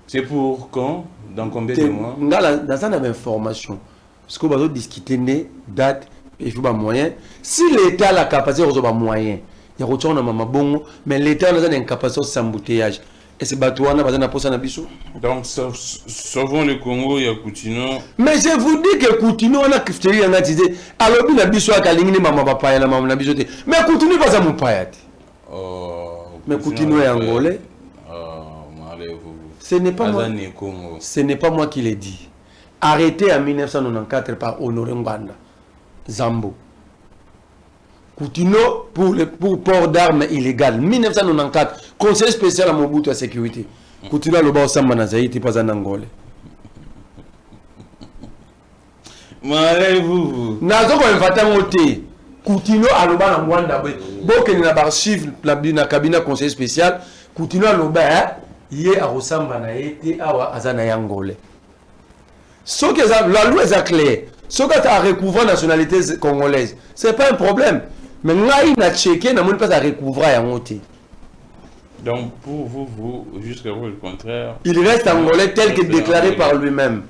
C'est pour quand? Dans combien de mois? Dans une information. Parce qu'on va discuter des dates et il faut des moyens. Si l'État a la capacité de avoir des moyens, il y a retour dans ma bongo, mais l'État a une capacité de s'embouteillage. Et c'est Batouana, Bazana Posana Bissou. Donc, sauvons le Congo, il y a Coutinho. Mais je vous dis que Coutinho, on a Kifteri, on a dit, alors il y a Bissou à Kalingini, Maman Papa, la Maman Bissou. Mais Coutinho, pas à mon payat. Mais Coutinho est angolais. Ce n'est pas moi. Ce n'est pas moi qui l'ai dit. Arrêté en 1994 par Honoré Mbanda, Zambo. Coutinho pour port d'armes illégal. 1994, conseil spécial à Mobutu à sécurité. Coutinho le bas au Samba Nazaï, pas en Angolais. Malez-vous. Nazo ko invata ngote. Coutinho aloba na Rwanda be. Boke na archive na cabinet conseil spécial. Coutinho aloba yé a ressemble na été awa azana yangolais. Ce que la loi est claire. Ce que tu as recouvert la nationalité congolaise, c'est pas un problème. Mais là, il a checké, n'a pas à recouvrir à monter. Donc, pour vous, jusqu'à vous, le contraire. Il reste angolais tel que déclaré par lui-même.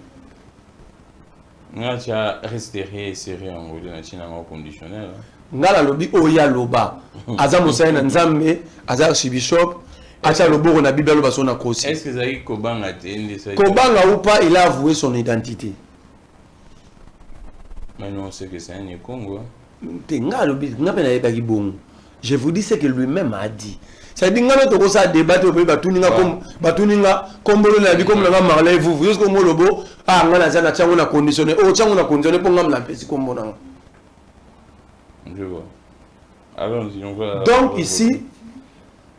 Là, tu as resté serré angolais dans le conditionnel. Nga lobby oya loba. Aza Moussa Nzambe, Aza Archbishop, Acha Lobo na Bible loba son akosi. Est-ce que Zaki Kobanga a été Kobanga ou pas, il a avoué son identité. Mais non, c'est que c'est un Congo. Je vous dis ce que lui-même a dit. Ça dit que nous avons débattu au pays, comme vous marlez, vous voyez ce que vous avez ah, on a conditionné, on a conditionné pour nous la paix. Je vois. Alors, on va. Donc, ici,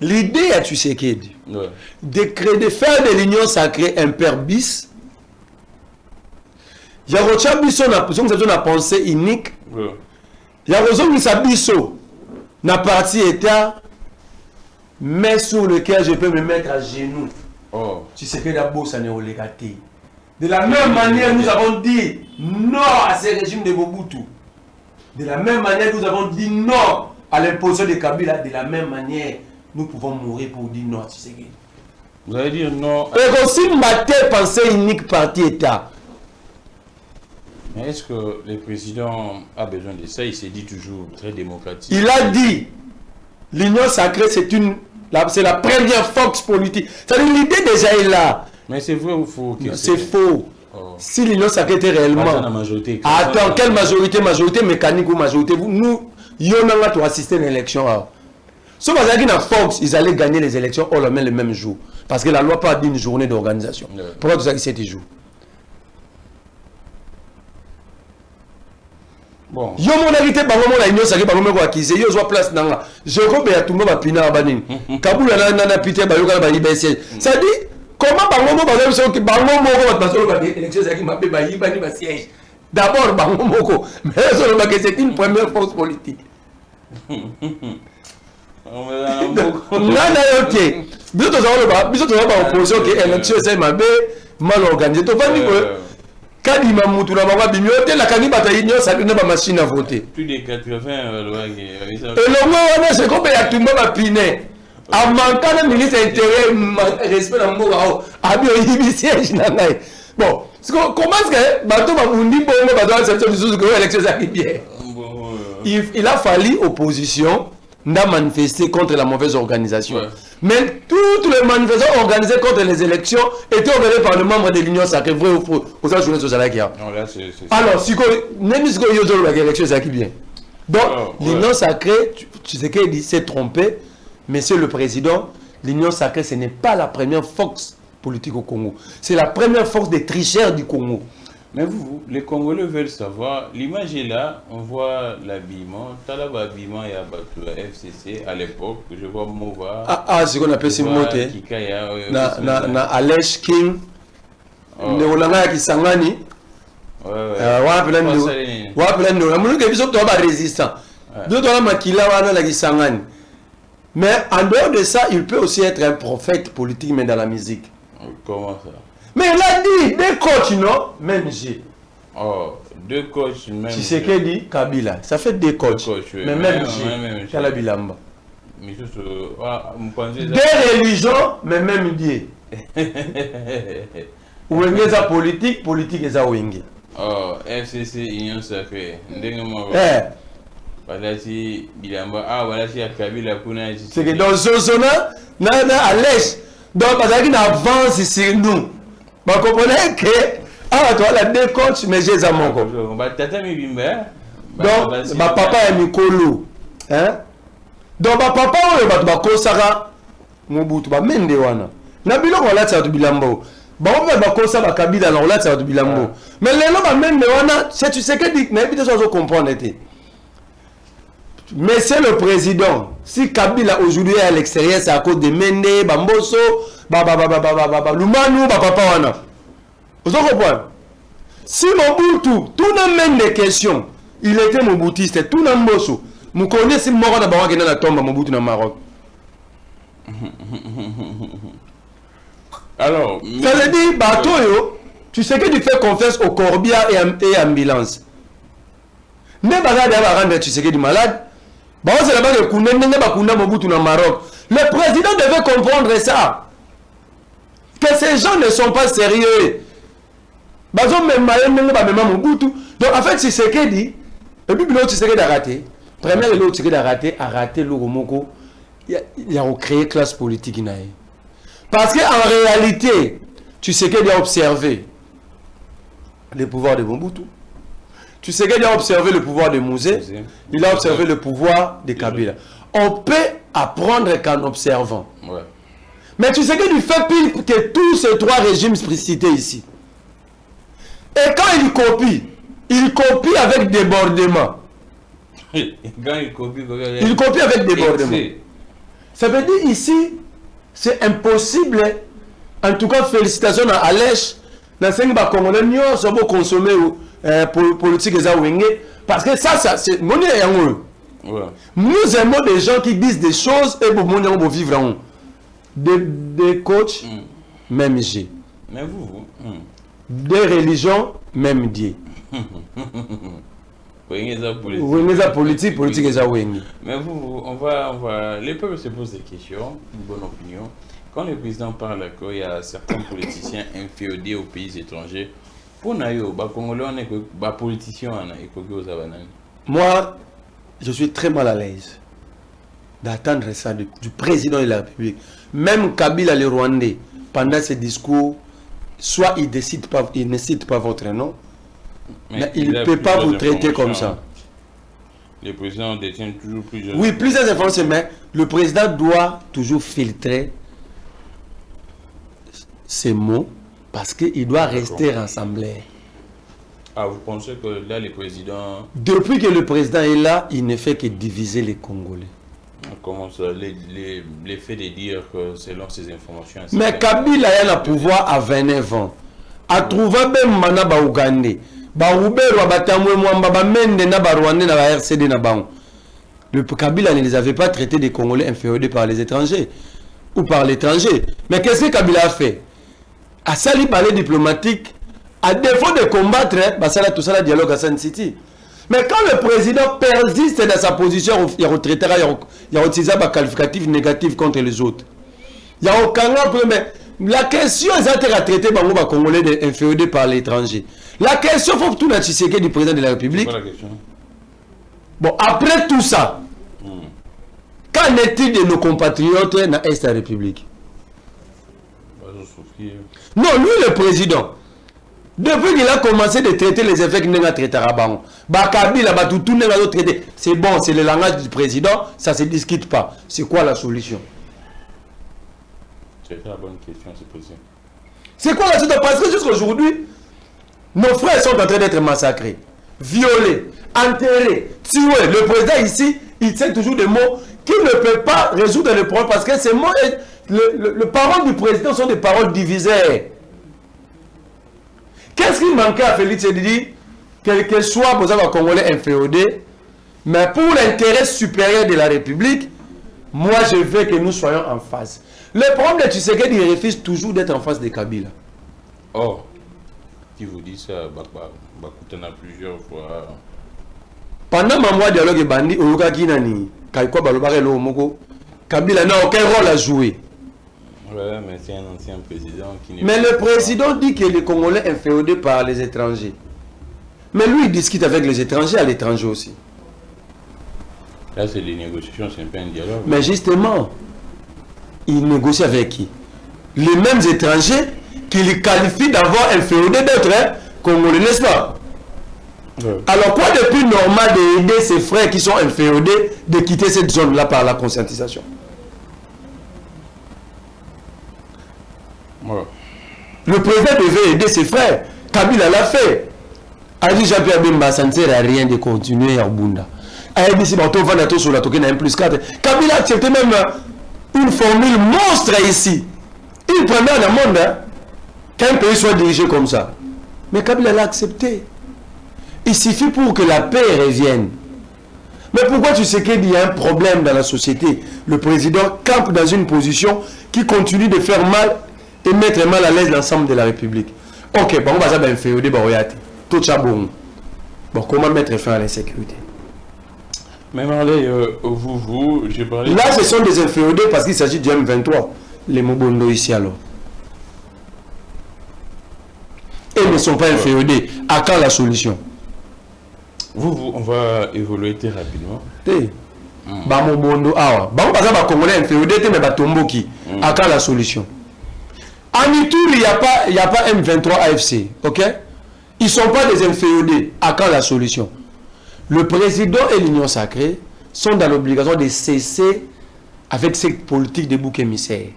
l'idée à Tshisekedi de faire de l'union sacrée un père bis. Il y a une pensée unique. Il y a une biso na partie état, mais sur lequel je peux me mettre à genoux. Oh. Tu sais que d'abord ça n'est au légaté. De la même manière, nous avons dit non à ce régime de Mobutu. De la même manière, nous avons dit non à l'imposition de Kabila. De la même manière, nous pouvons mourir pour dire non à Tshisekedi. Vous allez dire non. Et aussi, ma pensée unique partie état. Mais est-ce que le président a besoin de ça? Il s'est dit toujours très démocratique. Il a dit l'union sacrée, c'est la première force politique. C'est-à-dire l'idée déjà est là. Mais c'est vrai ou faux? C'est faux. Oh. Si l'union sacrée était réellement... Attends, quelle majorité? Majorité mécanique ou majorité? Nous, on a assisté à l'élection. Sauf que dans Fox, ils allaient gagner les élections le même jour. Parce que la loi pas dit une journée d'organisation. Pourquoi tout ça, 7 jours? Bon. Yo mon hérité bango la union sacrée bango meko akise yo zo place nanga. Je ko be atumba ba pina banini. Kabula na pité ba yo ka ba libese. Ça dit comment bango mo ba so ki bango moko ba so ba élection saki mabe ba yiba ni ba siège. D'abord bango moko mais so ba que c'est une première force politique. Nana yoke. Biso to ba opposition que élection c'est mabe mal organisé. To fandi ko Kadima Moutoula Mawa Bimiote, la Kaniba Taïnio, ça n'a pas machine à voter. Plus de 80 lois. Et le mot, c'est qu'on peut y avoir tout le monde à piner. En manquant de ministre intérieur, respect dans le mot, à bien y siège. Bon, comment est-ce que Bateau va vous dire, bon, Bateau va s'être sur l'élection bien. Il a fallu opposition n'a manifesté contre la mauvaise organisation. Ouais. Mais toutes les manifestations organisées contre les élections étaient organisées par les membres de l'Union sacrée, vrai ou faux. Alors, si même si l'élection c'est bien. Donc, l'Union sacrée, tu sais qu'il s'est trompé, Monsieur le Président, l'Union sacrée, ce n'est pas la première force politique au Congo. C'est la première force des tricheurs du Congo. Mais vous, les Congolais veulent savoir, l'image est là, on voit l'habillement, Talaba habillement et la FCC à l'époque, je vois Mova. Ah, c'est ce qu'on appelle ce mot. Na Alesh King, ne Olanga qui Sangani. Mais en dehors de ça, il peut aussi être un prophète politique, mais dans la musique. Comment ça? Mais il a dit, des coachs, non? Même G. Oh, deux coachs, même G. Tu sais qu'il dit Kabila. Ça fait des coachs. Oui. Mais même G. Kalabilamba. Des religions, mais même Dieu. Ouenge est politique, politique est Ouenge. Oh, FCC, Union Sacrée. Voilà si Bilamba. Ah, voilà si Kabila Kuna. C'est que dans Zozona, à l'est. Donc, parce qu'il avance sur nous. Vous comprenez que toi la deux coachs mais j'ai un mongo. Donc ma papa est Mikolo. Hein? Donc ma papa est Bakosara Mobutu ba mende wana. Na biloko wala tsa bilambo. Ba on va Bakosara Kabila na wala tsa bilambo. Mais lelo ba mende wana, tu sais que dit na bito so comprendre été. Monsieur le Président, si Kabila aujourd'hui est à l'extérieur, c'est à cause de Mende, Bamboso, Lumanu, Papa Wana. Vous comprenez? Si Mobutu, tout le monde des questions, il était Mobutiste, tout le monde, vous connaissez Moro na Bawa qui est dans la tombe Mobutu dans le Maroc. Alors, ça veut dire, Batoyo, tu sais que tu fais confiance au corbillard et ambulance. Ne bagade à rendre tu sais que du malade. Bah c'est là-bas que Koundé n'est pas Koundé Mobutu dans le Maroc. Le président devait comprendre ça. Que ces gens ne sont pas sérieux. Bah ils ont même Mobutu. Donc en fait, c'est ce qu'il dit. Et puis l'autre, c'est ce qu'il a raté. Première, l'autre, c'est qu'il a raté le Romoko. Il a créé classe politique. Parce qu'en réalité, tu sais qu'il a observé le pouvoir de Mobutu. Tu sais qu'il a observé le pouvoir de Mouzé. Il a observé le pouvoir de Kabila. On peut apprendre qu'en observant. Ouais. Mais tu sais que tu fais pire que tous ces trois régimes cités ici. Et quand il copie avec débordement. Quand il copie avec débordement. Ça veut dire ici, c'est impossible. En tout cas, félicitations à Alèche. Dans les Congolais, nous sommes consommés politique parce que ça c'est mon nous aimons des gens qui disent des choses et pour vivre en des coachs même G. Mais vous des religions même Dieu. Politique mais vous on va les peuples se posent des questions, une bonne opinion. Quand le président parle qu'il y a certains politiciens inféodés aux pays étrangers, pour nous, politiciens, moi, je suis très mal à l'aise d'attendre ça du président de la République. Même Kabila le Rwandais, pendant ses discours, soit il ne cite pas votre nom, mais il ne peut pas vous traiter comme ça. Le président détient toujours plusieurs... Oui, plusieurs informations, mais le président doit toujours filtrer ces mots parce qu'il doit rester rassemblé. Ah, vous pensez que là, le président... Depuis que le président est là, il ne fait que diviser les Congolais. Comment ça, l'effet de dire que selon ces informations... Mais Kabila a le pouvoir à 29 ans. A trouvé même Mana Ougandais. Le Kabila ne les avait pas traités des Congolais inféodés par les étrangers ou par l'étranger. Mais qu'est-ce que Kabila a fait? À ça, il parlait diplomatique. À défaut de combattre, tout ça, le dialogue à Sun City. Mais quand le président persiste dans sa position, il retraitera, il a utilisé un qualificatif négatif contre les autres. Il n'y a aucun problème. La question est à traiter les Congolais inféodés par l'étranger. La question, il faut tout la du président de la République. C'est quoi la question? Bon, après tout ça, qu'en est-il de nos compatriotes dans l'Est de la République? Non, lui, le président, depuis qu'il a commencé de traiter les effets qu'il n'a traité à Raban, c'est bon, c'est le langage du président, ça ne se discute pas. C'est quoi la solution? C'est la bonne question à se poser. C'est quoi la solution? Parce que jusqu'à aujourd'hui, nos frères sont en train d'être massacrés, violés, enterrés, tués. Le président ici, il sait toujours des mots qui ne peuvent pas résoudre le problème parce que ces mots, les paroles du président sont des paroles divisées. Qu'est-ce qui manquait à Félix Tshisekedi? Quel que soit pour les Congolais inféodés, mais pour l'intérêt supérieur de la République, moi je veux que nous soyons en face. Le problème de Tshisekedi, il refuse toujours d'être en face de Kabila. Oh, qui vous dit ça, Bakouta plusieurs fois. Pendant ma mois dialogue et bandit, Kabila n'a aucun rôle à jouer. Ouais, mais c'est un ancien président qui n'est... Mais le président dit que les Congolais inféodés par les étrangers. Mais lui, il discute avec les étrangers à l'étranger aussi. Là, c'est des négociations, c'est pas un dialogue. Mais justement, il négocie avec qui? Les mêmes étrangers qui les qualifient d'avoir inféodé d'autres Congolais, n'est-ce pas? Ouais. Alors, quoi de plus normal d'aider ses frères qui sont inféodés de quitter cette zone-là par la conscientisation? Ouais. Le président devait aider ses frères. Kabila l'a fait. A dit Jean-Pierre Bemba, ça ne sert à rien de continuer à Bunda. A dit si on va sur la token à 1+4. Kabila a accepté même une formule monstre ici. Une première dans le monde qu'un pays soit dirigé comme ça. Mais Kabila l'a accepté. Il suffit pour que la paix revienne. Mais pourquoi tu sais qu'il y a un problème dans la société? Le président campe dans une position qui continue de faire mal et mettre mal à l'aise l'ensemble de la République. Ok, bon, on va faire un féodé, tout ça bon. Bon, comment mettre fin à l'insécurité? Mais Marley, j'ai parlé... Là, ce sont des inféodés parce qu'il s'agit du M23. Les Mobondo ici alors. Et ils ne sont pas inféodés. À quand la solution? On va évoluer très rapidement. Bah Mobondo, ah bah on va dire Congolais inféodés, mais bah Tomboki. À quand la solution? En Ituri, il n'y a pas M23 AFC, ok? Ils ne sont pas des inféodés. À quand la solution? Le président et l'Union sacrée sont dans l'obligation de cesser avec cette politique de bouc émissaire.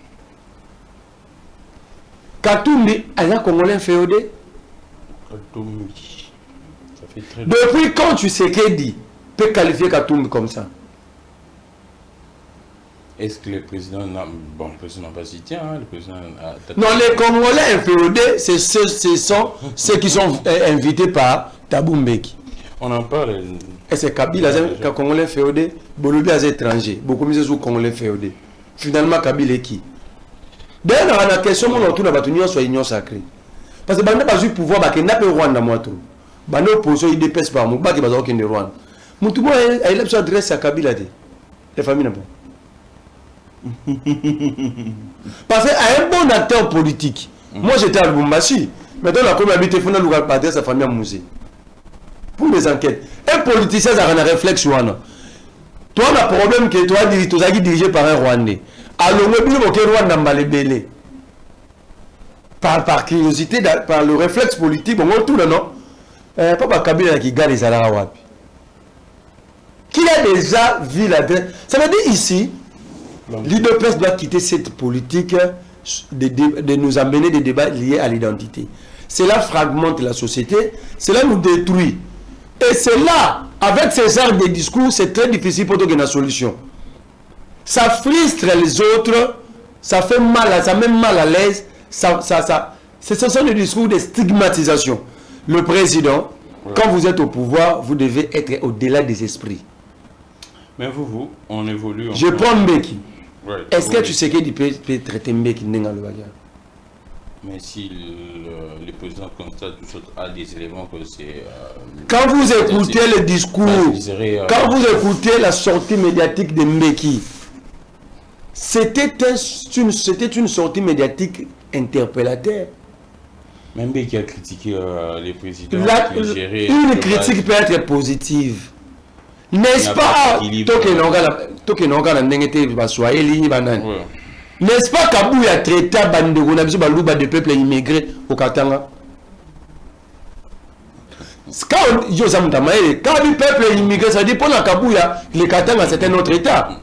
Katumbi, il y a un Congolais inféodé? Katumbi. Ça fait très Depuis quand tu sais qu'il dit, peut qualifier Katumbi comme ça? Est-ce que le président n'a... Bon, le président n'a pas s'y tient, hein, le président a... Non, les Congolais inféodés, ce sont ceux qui sont invités par Thabo Mbeki. On en parle. Et c'est Kabila, les Congolais inféodés, Bolobia est étranger, beaucoup mieux sous Congolais inféodés. Finalement, Kabila est qui? D'ailleurs, dans la question, on retourne à l'Union soit union sacrée. Parce que on n'a pas eu pouvoir, on n'a pas eu Rwanda, moi, tout. On a opposé, il dépêche par moi, il n'y a pas de Rwanda. Moutouma, il a adresse à Kabila, les familles n'ont pas. Parce qu'un bon acteur politique, moi j'étais à Lubumbashi, maintenant la commune habite, il faut adresser sa famille à musée. Pour les enquêtes. Un politicien, ça a un réflexe. Toi, on a un problème que toi, tu es dirigé par un Rwandais. Alors, par curiosité, par le réflexe politique, on tout le nom. Papa Kabila qui gagne les salaires. Qui a déjà vu la dette? Ça veut dire ici, l'IDPS doit quitter cette politique de nous amener des débats liés à l'identité. Cela fragmente la société, cela nous détruit. Et c'est là, avec ces genres de discours, c'est très difficile pour trouver une solution. Ça frustre les autres, ça fait mal, ça met mal à l'aise. Ce sont des discours de stigmatisation. Le président, quand vous êtes au pouvoir, vous devez être au-delà des esprits. Mais on évolue. Je prends Mbeki. Ouais, est-ce que tu sais qu'il peut traiter Mbeki dans le bagage? Mais si le président constate tout ça a des éléments que c'est... quand vous écoutez le discours, quand vous écoutez la sortie médiatique de Mbeki, c'était une sortie médiatique interpellateur. Même Mbeki a critiqué les présidents qui géraient... Une critique peut être positive. N'est-ce pas? N'est-ce pas Kabou a traité de peuple immigré au Katanga? Quand le peuple immigré, ça dit pour la Kabouya, le Katanga c'est un autre état.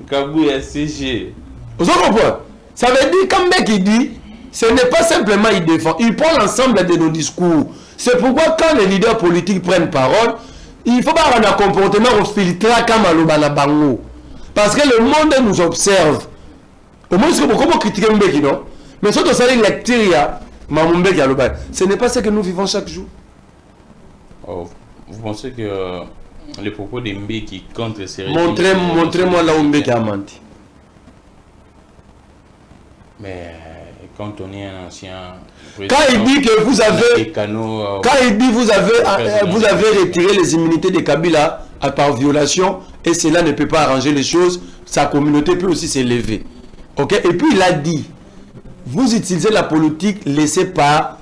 Kabouya CG. Vous comprenez? Ça veut dire quand mec il dit, ce n'est pas simplement il défend, il prend l'ensemble de nos discours. C'est pourquoi quand les leaders politiques prennent parole, il faut pas avoir un comportement filtré comme à Bango. Parce que le monde nous observe. Au moins, c'est comment critiquer Mbeki, non? Mais surtout, ça dit lecture, ce n'est pas ce que nous vivons chaque jour. Oh, vous pensez que les propos de Mbeki contre ces montrez-moi là où Mbeki a menti. Mais quand on est un ancien... Quand il dit que vous avez... Quand il dit vous avez retiré les immunités de Kabila par violation, et cela ne peut pas arranger les choses, sa communauté peut aussi s'élever. Ok? Et puis il a dit, vous utilisez la politique laissée par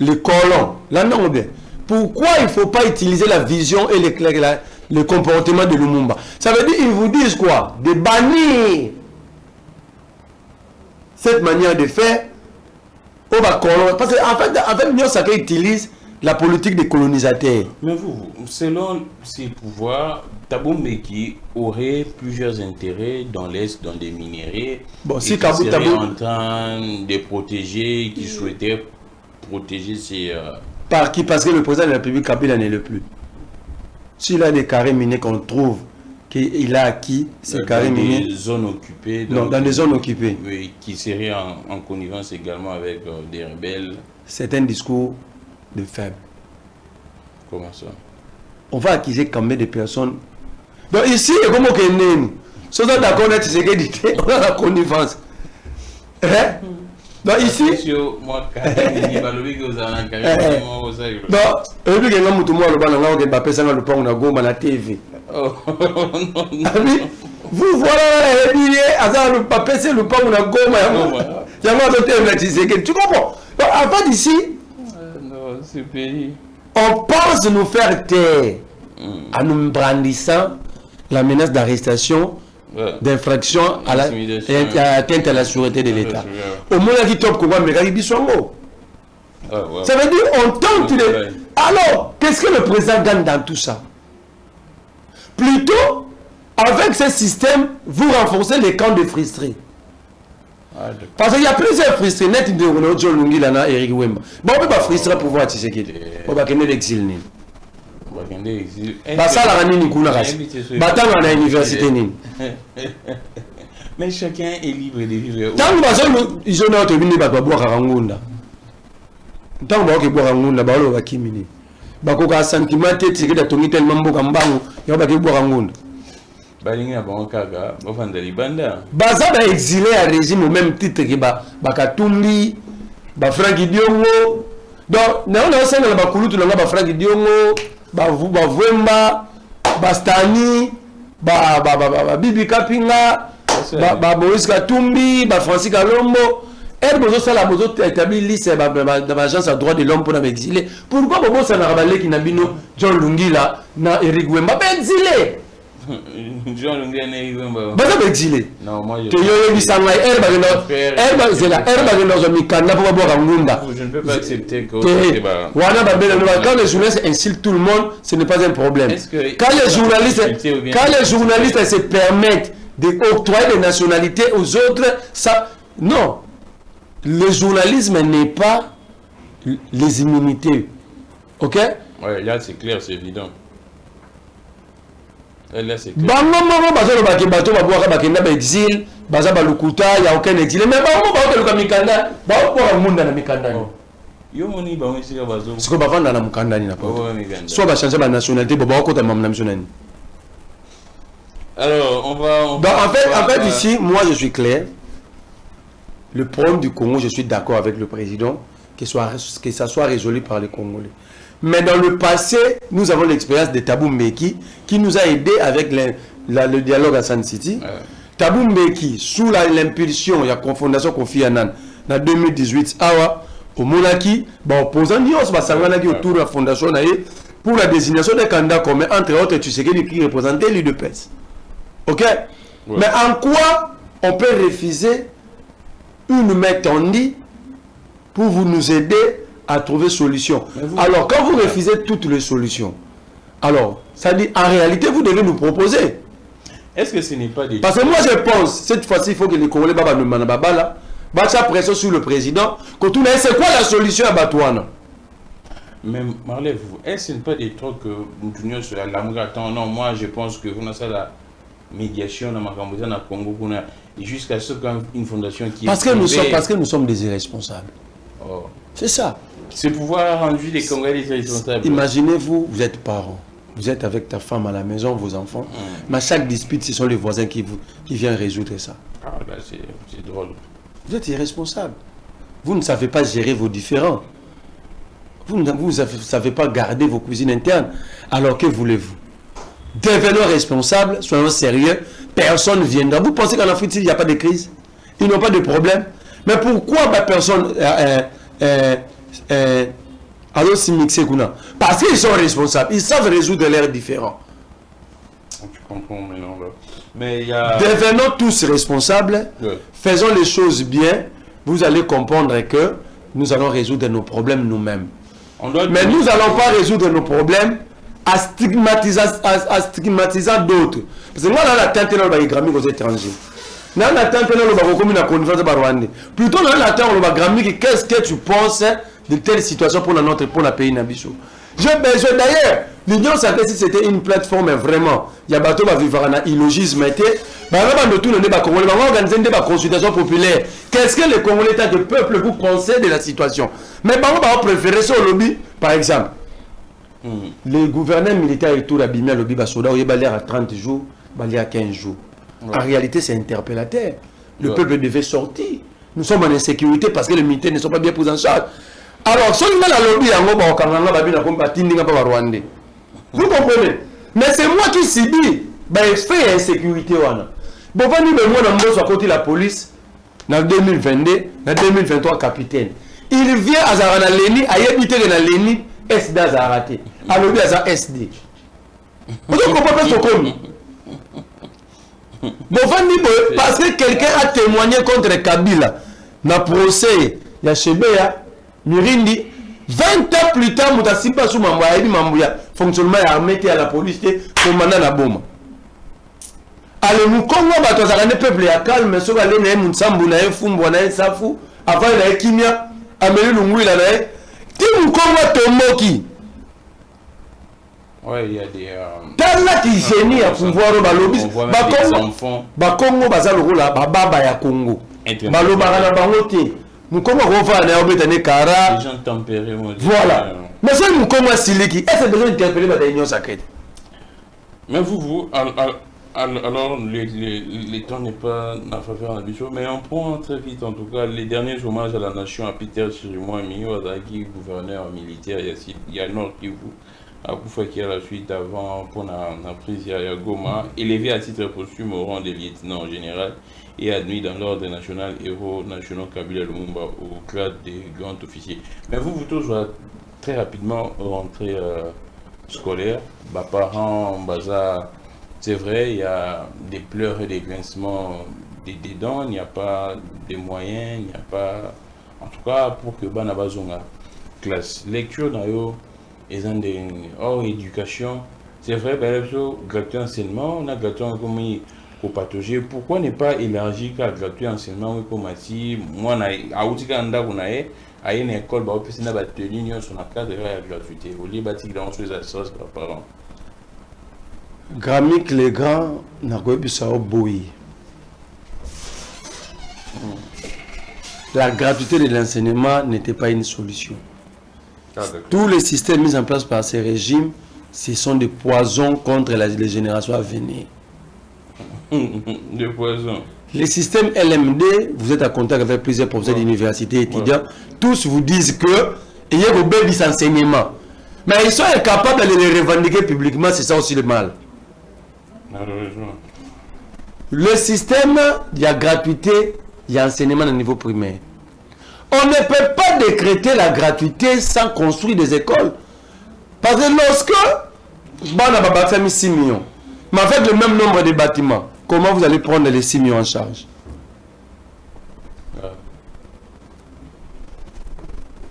les colons. Là, non, bien. Pourquoi il ne faut pas utiliser la vision et le comportement de Lumumba? Ça veut dire qu'ils vous disent quoi? De bannir cette manière de faire. Parce qu'en fait, l'Union sacrée utilise la politique des colonisateurs. Mais selon ses pouvoirs, Thabo Mbeki aurait plusieurs intérêts dans l'Est, dans des minéraux. Bon, si Thabo en train de protéger, qui souhaitait protéger ses... Par qui? Parce que le président de la République, Kabila, n'est le plus. S'il a des carrés miniers qu'on trouve, qu'il a acquis, c'est Karim Mimi. Dans des zones occupées. Non, dans des zones occupées. Oui, qui serait en connivence également avec des rebelles. C'est un discours de faible. Comment ça? On va accuser combien de personnes. Donc ici, comment qu'on est? Si on est d'accord, on a la connivence. Hein? Donc ici. Moi, Karim, vous voilà, tu comprends? En fait, ici, on pense nous faire taire en nous brandissant la menace d'arrestation, d'infraction à l'atteinte à la sûreté de l'État. Au moins, il top ça veut dire on tente de... Alors, qu'est-ce que le président gagne dans tout ça? Plutôt, avec ce système, vous renforcez les camps de frustrés. Parce qu'il y a plusieurs frustrés net de John Lungilana et Eric Wemba. Bon, on peut pas frustrer pour voir Tshisekedi. On va gagner l'exil. Ça la rani ni kuna kasi. Batanga na université ni. Mais chacun est libre de vivre. Tant que ils ont autre bini ba boire karangunda. Tant que boire karangunda ba lo ba kimini. Ba ko ka sentiment te tsike da tongi tellement mboka mbangu yo ba ke boire karangunda. Balinga ba kaka ba fanda libanda. Baza ba exilé à régime au même titre que ba Katumbi, ba Franck Diongo. Donc na on a senga ba kulutu na ba Franck Diongo. Ba Vwemba, ba Stani, ba Bibi Kapinga, ba Boris Katumbi, ba Francis Kalombo. Elle bozo sala bozo établi liste d'agence à droit de l'homme pour m'exiler. Pourquoi bobo ça n'a rabalé qui n'a bino John Lungila na Eric Wemba ba exilé. John Lungila na Eric Wemba. Ba exilé. Non, moi je. Que yo bisanga elle ba dans mikanda pour boire ngunda. Je ne peux pas accepter que quand les journalistes insultent tout le monde, ce n'est pas un problème. Quand les journalistes se permettent d'octroyer des nationalités aux autres, ça non. Le journalisme n'est pas les immunités. OK? Ouais, là c'est clair, c'est évident. Là c'est clair. Exil, baza balukuta, il n'y a aucun exil. Mais mikanda, na mikanda. Yo moni ba wisi ka bazo. Siko ba vanda na mukanda ni na pa. Soit ba changer ba nationalité, ba ko ta mam nationalité. Alors, on va donc en fait ici, moi je suis clair. Le problème du Congo, je suis d'accord avec le président que ça soit résolu par les Congolais. Mais dans le passé, nous avons l'expérience de Thabo Mbeki qui nous a aidé avec le dialogue à Sun City. Thabo Mbeki, sous l'impulsion, il y a la Fondation Kofi Annan, en 2018, au Monaki, opposant autour de la Fondation pour la désignation des candidats communs, entre autres, tu sais qui représentait l'UDPS. OK? Ouais. Mais en quoi on peut refuser une main tendue pour vous nous aider à trouver solution? Alors, quand vous refusez toutes les solutions, alors, ça dit, en réalité, vous devez nous proposer. Est-ce que ce n'est pas des... Parce que moi, je pense, cette fois-ci, il faut que les Congolais battent pression sur le président. C'est quoi la solution à Batouana? Mais Marley, est-ce que ce n'est pas des trucs que nous sur la attends, non, moi, je pense que vous avez ça la médiation dans ma Cambodge, dans Congo, jusqu'à ce qu'une fondation qui... Parce que nous sommes des irresponsables. Oh. C'est ça. C'est pouvoir rendre les Congolais irresponsables. Imaginez-vous, vous êtes parents. Vous êtes avec ta femme à la maison, vos enfants. Mais à chaque dispute, ce sont les voisins qui viennent résoudre ça. Ah, là, c'est drôle. Vous êtes irresponsable. Vous ne savez pas gérer vos différends. Vous ne savez pas garder vos cuisines internes. Alors que voulez-vous? Devenons responsables, soyons sérieux. Personne ne viendra. Vous pensez qu'en Afrique, il n'y a pas de crise? Ils n'ont pas de problème. Mais pourquoi personne... alors si mixé parce qu'ils sont responsables, ils savent résoudre leurs différends. Tu comprends maintenant là. Mais il y a... Devenons tous responsables, faisons les choses bien, vous allez comprendre que nous allons résoudre nos problèmes nous-mêmes. Mais nous n'allons pas résoudre nos problèmes en stigmatisant d'autres. Parce que moi, on a atteint les Grammy aux étrangers. On a atteint la confiance de Rwanda. Plutôt, on a atteint les Grammy, qu'est-ce que tu penses de telle situation pour notre pays Nabiso. J'ai besoin d'ailleurs. L'Union sacrée, si c'était une plateforme vraiment, il y a bateau va vivre un illogisme. On va organiser des consultations populaires. Qu'est-ce que les Congolais, tant que peuple, vous pensez de la situation? Mais on va préférer ça au lobby, par exemple. Les gouverneurs militaires et tout, la Bimia, le lobby, il va à 30 jours, il va à 15 jours. En réalité, c'est interpellateur. Le peuple devait sortir. Nous sommes en insécurité parce que les militaires ne sont pas bien pris en charge. Alors, seulement la lobby, vous comprenez? Mais c'est moi qui subis l'effet d'insécurité. Bon, moi, je suis côté la police en 2022, en 2023, capitaine. Il vient à Zaranaleni, à Yébité de Naleni, SD à Zarate. À lobby à SD. Vous comprenez ce qu'on dit? Bon, parce que quelqu'un a témoigné contre Kabila dans le procès, il y a Chebeya, Mirindi, 20 ans plus tard, il y a fonctionnement armé à la police, commandant la bombe. Alors, nous, Congo, nous avons un peuple calme, mais si nous avons un Moutsambu, un Fumbu, un Safu, avant il y a Kimia, Amélie Lungu, il y a un Congo Tomoki. Ouais, il y a des. Tala qui génie à pouvoir lobby. Congo, bazar le rôle là, baba ya Congo. Balobara na bangote. Nous Congo revoir na obetane kara. Les gens tempérés. Voilà. Mais c'est nous Congo siliki. Est-ce besoin d'interpeller la réunion sacrée? Mais vous, alors les temps n'est pas en faveur d'habitude, mais on prend très vite en tout cas les derniers hommages à la nation à Peter Chirimwa Miyo Azaki, gouverneur militaire, il y a Nord Kivu. À Koufa qui a la suite avant pour la prise à Goma, élevé à titre posthume au rang de lieutenant général et admis dans l'ordre national héros national Kabila Lumumba au grade de grand officier. Mais vous tous très rapidement rentré scolaire, parents, bazar, c'est vrai, il y a des pleurs et des grincements des dents, il n'y a pas de moyens, il n'y a pas, en tout cas pour que Banabazonga classe lecture d'ailleurs. Et hors éducation, c'est vrai, gratuit enseignement, on a gratuit au pathologie. Pourquoi ne pas élargir qu'à gratuit enseignement comme si moi, à Outikanda, on a une école, on a une tenue sur la cadre de la gratuité. Au lieu de dans les assurances par parents. Gramique, les grands, n'a pas pu ça bouillir. La gratuité de l'enseignement n'était pas une solution. Tous les systèmes mis en place par ces régimes, ce sont des poisons contre les générations à venir. Des poisons. Les systèmes LMD, vous êtes en contact avec plusieurs professeurs d'université, étudiants, tous vous disent que il y a vos bébés enseignements. Mais ils sont incapables de les revendiquer publiquement, c'est ça aussi le mal. Le système, il y a gratuité, il y a enseignement au niveau primaire. On ne peut pas décréter la gratuité sans construire des écoles. Parce que lorsque Bana Baba fait 6 millions, mais avec le même nombre de bâtiments, comment vous allez prendre les 6 millions en charge?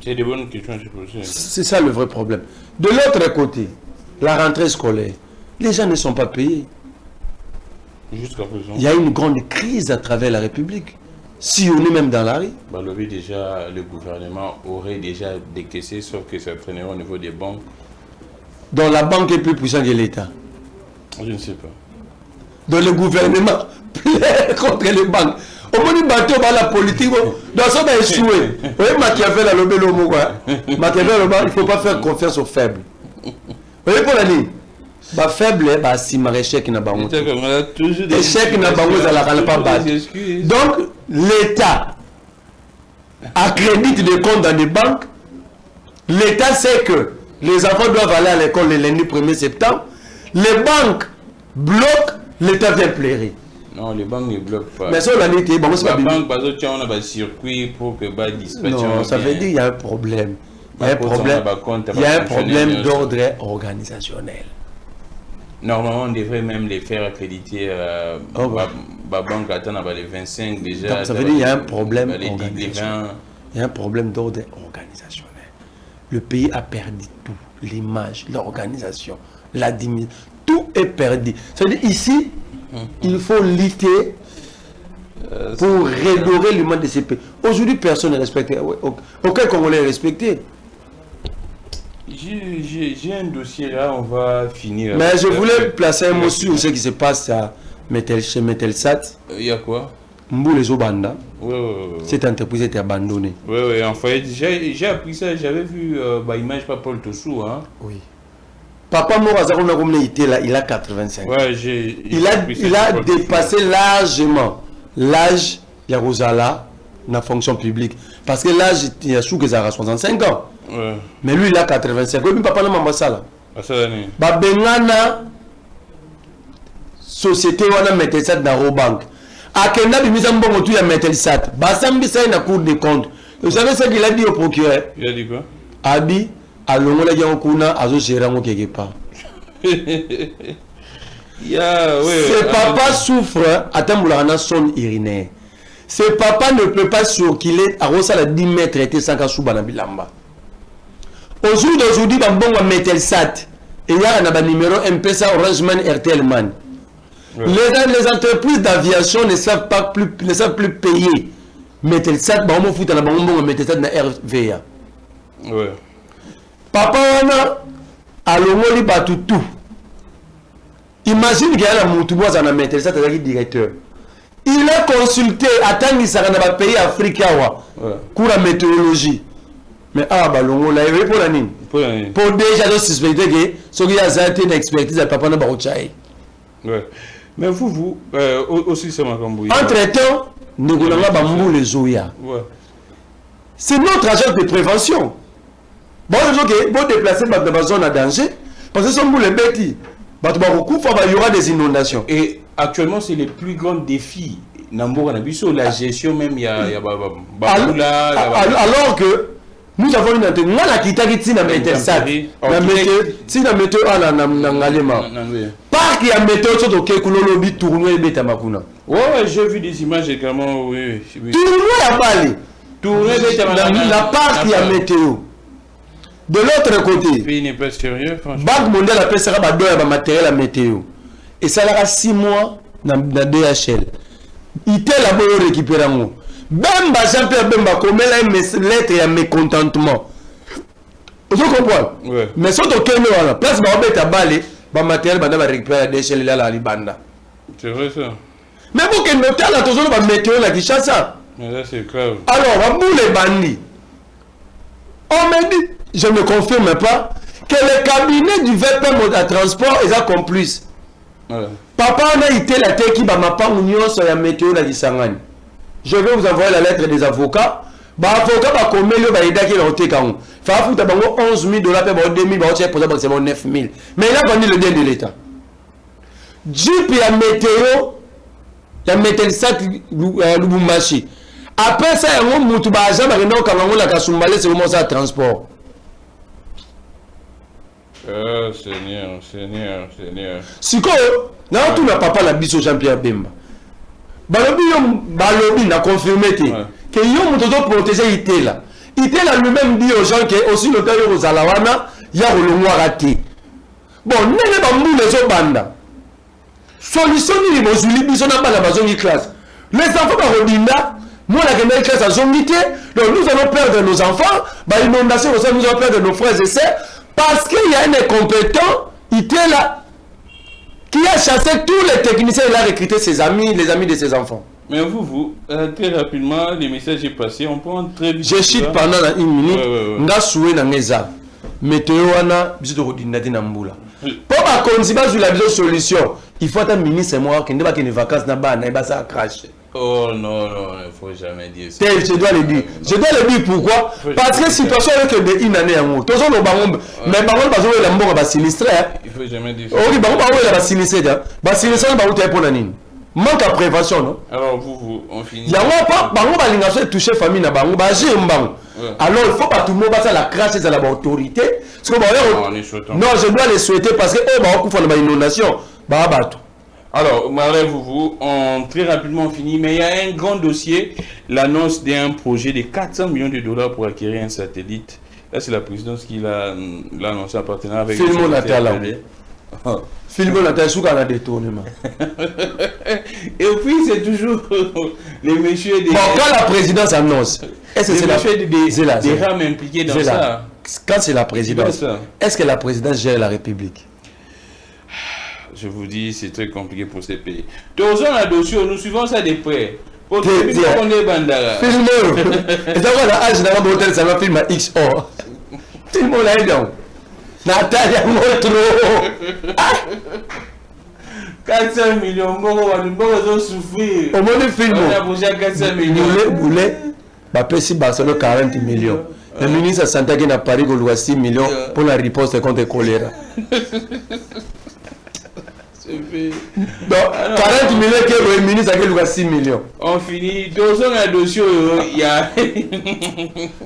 C'est des bonnes questions, je suppose. C'est ça le vrai problème. De l'autre côté, la rentrée scolaire, les gens ne sont pas payés. Jusqu'à présent. Il y a une grande crise à travers la République. Si on est même dans la rue. Déjà, le gouvernement aurait déjà décaissé, sauf que ça traînerait au niveau des banques. Donc la banque est plus puissante que l'État. Je ne sais pas. Donc le gouvernement plaît contre les banques. Au moins du bateau, la politique, dans ça, on a échoué. Vous voyez, Machiavel a lobé le mot. Machiavel, il ne faut pas faire confiance aux faibles. Vous voyez pour la ligne? Ba faible, ba si échec n'a pas honte. Échec n'a pas honte, la pas battre. Donc l'État accrédite des comptes dans des banques. L'État sait que les enfants doivent aller à l'école le lundi 1er septembre. Les banques bloquent, l'État vient pleurer. Non, les banques ne bloquent pas. Mais ça, on a dit, bon, c'est pas bien. Les banques, on a un circuit pour que les dispatchs. Non, ça veut dire qu'il y a un problème. Il y a un problème d'ordre organisationnel. Normalement, on devrait même les faire accréditer. Banque attend les 25 déjà. Donc, ça veut dire qu'il y a un problème organisationnel. Il y a un problème d'ordre organisationnel. Le pays a perdu tout. L'image, l'organisation, la diminution. Tout est perdu. Ça veut dire ici, il faut lutter pour redorer l'image de ces pays. Aujourd'hui, personne n'est respecté. Aucun Congolais est respecté. J'ai un dossier là, on va finir. Mais je voulais placer un mot sur ce qui se passe chez Metelsat. Il y a quoi? Mboule Zobanda. Ouais. Cette entreprise était abandonnée. Oui, en fait, j'ai appris ça, j'avais vu image par Paul Tossou. Hein. Oui. Papa Morazaro il a 85 ans. Ouais, il a dépassé largement l'âge de Rosala dans la fonction publique. Parce que l'âge, il y a sous que ça a 65 ans. Ouais. Mais lui, il a 85 ans. Et puis papa n'a pas ça là. Bengana, société, on a mis ça dans Robank. Akenda Bimizambo il a mis ça. Basambi ça dans la cour des comptes. Vous savez ce qu'il a dit au procureur? Il a dit quoi? Abi, alongo la yankuna, azo gérango quelque part. Ce papa souffre, attends, son urinaire. Ce papa ne peut pas circuler à Rosala 10 mètres et sans Kasouba na Bilamba. Au jour d'aujourd'hui, on va mettre le SAT. Et il y a un numéro MPSA Orangeman RTLman. Ouais. Les entreprises d'aviation ne savent plus payer. Mettre le SAT, on va foutre mettre le SAT dans RVA. Ouais. Papa, on a alongoli batutu. Imagine qu'il y a un moutoubois dans la mettre le SAT avec le directeur. Il a consulté, attends, il s'est dans pays africain, pour la météorologie. Mais balongo là, il pour la nine. Pour déjà suspecter que ce qui a été une expertise à papa n'a pas reçu. Ouais. Mais vous aussi c'est ma cambouille. Entre-temps, nous avons bambou les Zoya. C'est notre agence de prévention. Bon, bon déplacer dans la zone à danger, parce que ce sont les bêtes. Il y aura des inondations. Et actuellement, c'est le plus grand défi. La gestion même, il y a alors que nous avons une antenne. Moi, la Kitagiti n'a pas été ça. Si la météo a Parc il y a météo sur le Kekulolobi tournoi et Beta Makuna. Ouais, j'ai vu des images également. Oui. Tournoi à Bali. Tournoi Beta Makuna. La parc il y a météo. De l'autre côté, le pays n'est pas sérieux, franchement. Banque mondiale appelle ça un matériel à météo. Et ça a 6 mois dans DHL. Il était là-bas pour récupérer. Bemba, Jean-Pierre Bemba, comme elle a une lettre et un mécontentement. Vous comprenez? Ouais. Mais si on a la place, on va balai, le matériel va récupérer à DHL là, la Libanda. C'est vrai ça. Mais pour que le météo, la toujours va météo la qui chasse ça. Mais là, c'est grave. Alors, on va les bandits. On me dit, je ne confirme pas, que le cabinet du VP à transport est un complice. Ouais. Papa, on a été la tête qui va m'apprendre union sur la météo la Gisangani. Je vais vous envoyer la lettre des avocats. Avocat va commettre le baïda qui est rentré quand on. Il faut foutre 11 000 $, 2 000 $, c'est 9 000. Mais il a vendu le bien de l'État. Jeep, il y a météo, il y a météo Lubumbashi. Après ça, il y a un moutou baja, mais non, quand on a Kasumbalé, c'est vraiment ça, transport. Seigneur. Si quoi, non, tout n'a pas la biso Jean-Pierre Bemba. Balobi n'a confirmé que yon moutou protéger Itela. Itela lui-même dit aux gens que aussi le temps aux Alawana, il y a le raté. Bon, n'est pas mou les autres bandes. Solution ni les mozuli, ils sont pas la maison de classe. Les enfants par Rodinda, moi la classe à zonité, donc nous allons perdre nos enfants, inondation, nous allons perdre nos frères et sœurs, parce qu'il y a un incompétent, Itela, qui a chassé tous les techniciens, il a recruté ses amis, les amis de ses enfants. Mais vous, très rapidement, les messages est passé, on prend très vite. Je chute pendant une minute, nga soué na ngeza. Météo wana, biso to kodinati na mbula. Pour ba konziba sur la solution, il faut un ministre moi qui ne va pas vacances na ba na ba ça crash. Oh non, il ne faut jamais dire ça. Je dois le dire. Je dois le dire pourquoi? Parce que situation avec une année en haut. Toujours le baron, mais baron parce que la mort va sinistrer. Il faut jamais dire ça. Oui, baron va sinistrer. Va sinistrer va où tu es pour la nine. Manque à prévention, non? Alors on finit. Il y a pas baron va l'ingager toucher famille na baron, va agir baron. Alors il faut pas tout le monde passer la crache à la autorité. Non, je dois les souhaiter parce que eux baron font la inondation. Bah bateau. Alors, Marlène, on très rapidement fini, mais il y a un grand dossier, l'annonce d'un projet de 400 millions de $, pour acquérir un satellite. Là, c'est la présidence qui l'a annoncé en partenariat avec... Filmo Natal. Filmo Natal, sous qu'on a détournement. Et puis, c'est toujours les messieurs des... Bon, quand la présidence annonce, est-ce que c'est les messieurs des rames impliqués dans ça? quand c'est la présidence, est-ce que la présidence gère la République? Je vous dis, c'est très compliqué pour ces pays. Tous la dossier, nous suivons ça de près. Pour Film. Et ça va la âge d'un hôtel, ça va filmer à XO. Film là dedans. Natalia Motro. 400 millions, bon, on souffrir. Au moins, le film. On a bougé 400 millions. Boulet, Pessi Barcelone 40 millions. Le ministre de la Santé qui n'a pas Paris, il 6 millions pour la riposte contre le choléra. Donc, 40 millions que le ministre a gagné 6 millions. On finit. Dans un dossier, il y a.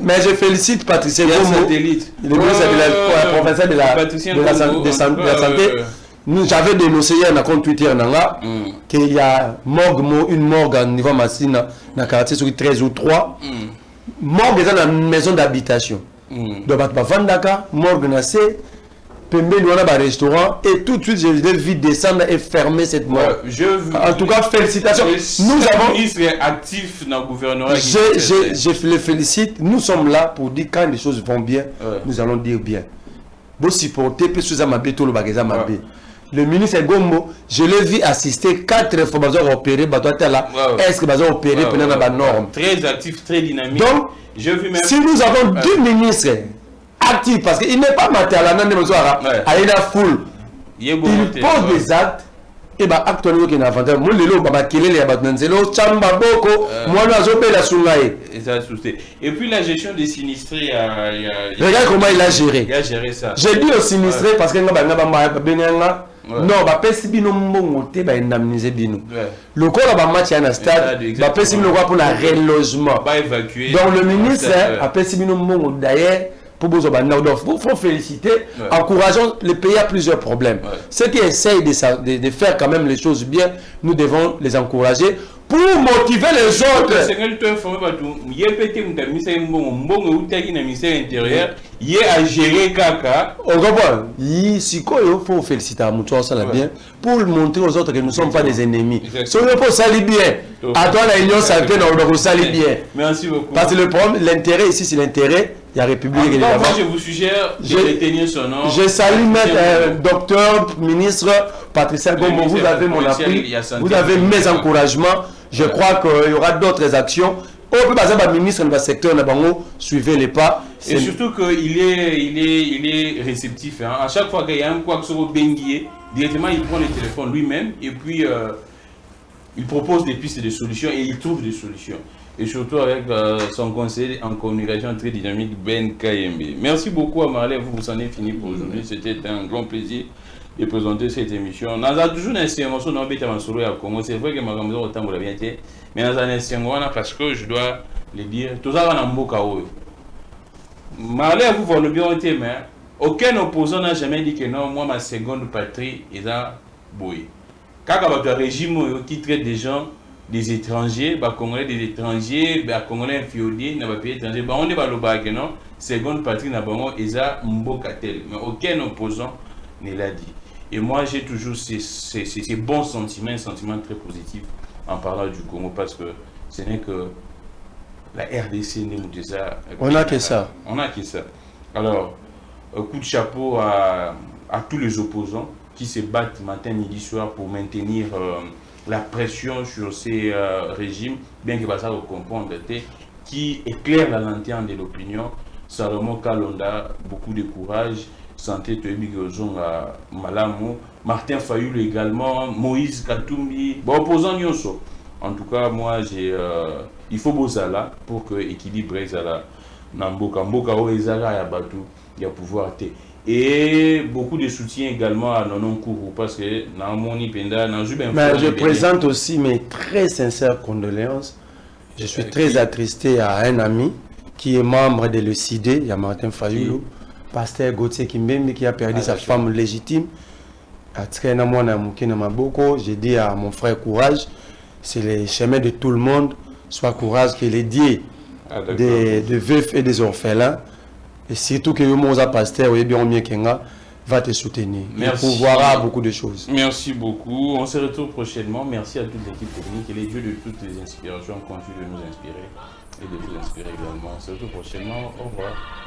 Mais je félicite Patricia Gomo, le ministre de professeur de la santé. J'avais dénoncé hier dans le compte Twitter qu'il y a une morgue au niveau Massina, dans le quartier sur 13 ou 3. Morgue dans la maison d'habitation. Donc, Vandaka, morgue dans Pembe nous a un restaurant et tout de suite je l'ai vu descendre et fermer cette morgue. En tout cas, félicitations. Nous avons. Le ministre est actif dans le gouvernement. Je le félicite. Nous sommes là pour dire quand les choses vont bien, nous allons dire bien. Vous supportez, puis sous ma tout le bagage ma bé. Le ministre Gombo, je l'ai vu assister 4 fois à opérer. Est-ce que vous avez opéré pendant la norme? Très actif, très dynamique. Donc, si nous avons 2 ministres actifs, parce qu'il n'est pas matériel, il a foule. Il pose des actes. Et bien, actuellement, il y a un avantage. Moi, et puis la gestion des sinistrés. Regarde comment il a géré. Il a géré ça. J'ai dit aux sinistrés parce que non, bah pesi bino mbongo te ba indemniser bino. Le corps ba match à un stade, bah pesi bino pour la relogement. Pas évacuer. Donc le ministre a pesi bino mbongo d'ailleurs pour vous faut féliciter, encourageons les pays à plusieurs problèmes. Ceux qui essayent de faire quand même les choses bien, nous devons les encourager pour motiver les autres. Il est à gérer caca. On comprend. Il faut féliciter à Moutou, ça bien, pour montrer aux autres que nous ne sommes pas des ennemis. Si on peut salir bien, à toi la union sacrée, on va salir bien. Merci beaucoup. Parce que le problème, l'intérêt ici, c'est l'intérêt. Il y a République. Moi, je vous suggère de retenir son nom. Je salue mettre docteur, ministre Patricia Gombo. Vous avez mon appui. Vous avez mes encouragements. Je crois qu'il y aura d'autres actions. Au plus bas, ministre dans le secteur, suivez les pas. Et surtout qu'il est réceptif. Hein. À chaque fois qu'il y a un quoi que ce soit benguier, directement il prend le téléphone lui-même et puis il propose des pistes de solutions et il trouve des solutions. Et surtout avec son conseil en communication très dynamique, Ben KMB. Merci beaucoup à Marley, vous en êtes fini pour aujourd'hui. C'était un grand plaisir de présenter cette émission. On a toujours une estimation dans le à Congo. C'est vrai que ma grand-mère autant vous l'avez été, mais dans un estimation, parce que je dois le dire, tout ça va en Mboka. Marley, vous voyez bien été, mais aucun opposant n'a jamais dit que non, moi, ma seconde patrie est là, boy. Quand il y a un régime qui traite des gens, des étrangers, Congolais des étrangers, Congolais inféodés, n'a pas pays étranger, on est pas le bac, non? Seconde patrie n'a pas Eza Mbokatel, mais aucun opposant ne l'a dit. Et moi, j'ai toujours ces bons sentiments, un sentiment très positif en parlant du Congo, parce que ce n'est que la RDC n'est déjà. On a que ça. On a que ça. Alors, coup de chapeau à tous les opposants qui se battent matin, midi, soir pour maintenir la pression sur ces régimes, bien que ça vous comprendre, qui éclaire la lanterne de l'opinion. Salomon Kalonda, beaucoup de courage. Santé Toyebi Gozonga Malamu, Martin Fayulu également, Moïse Katumbi, bon opposant Nyonso. En tout cas, moi, il faut Bozala pour que l'équilibre Zala Namboka Mboka Oezala Yabatu, il y a pouvoir. Et beaucoup de soutien également à Nonon Kourou parce que Namoni Penda, mais je présente aussi mes très sincères condoléances. Je suis très attristé à un ami qui est membre de l'ECD, il y a Martin Fayulu. Pasteur Gauthier Kimbembe qui a perdu sa femme légitime. J'ai dit à mon frère courage, c'est le chemin de tout le monde. Sois courage qu'il est dit des veufs et des orphelins. Et surtout que le pasteur va te soutenir. Il pouvoira beaucoup de choses. Merci beaucoup. On se retrouve prochainement. Merci à toute l'équipe technique et les dieux de toutes les inspirations continuent de nous inspirer et de vous inspirer également. On se retrouve prochainement. Au revoir.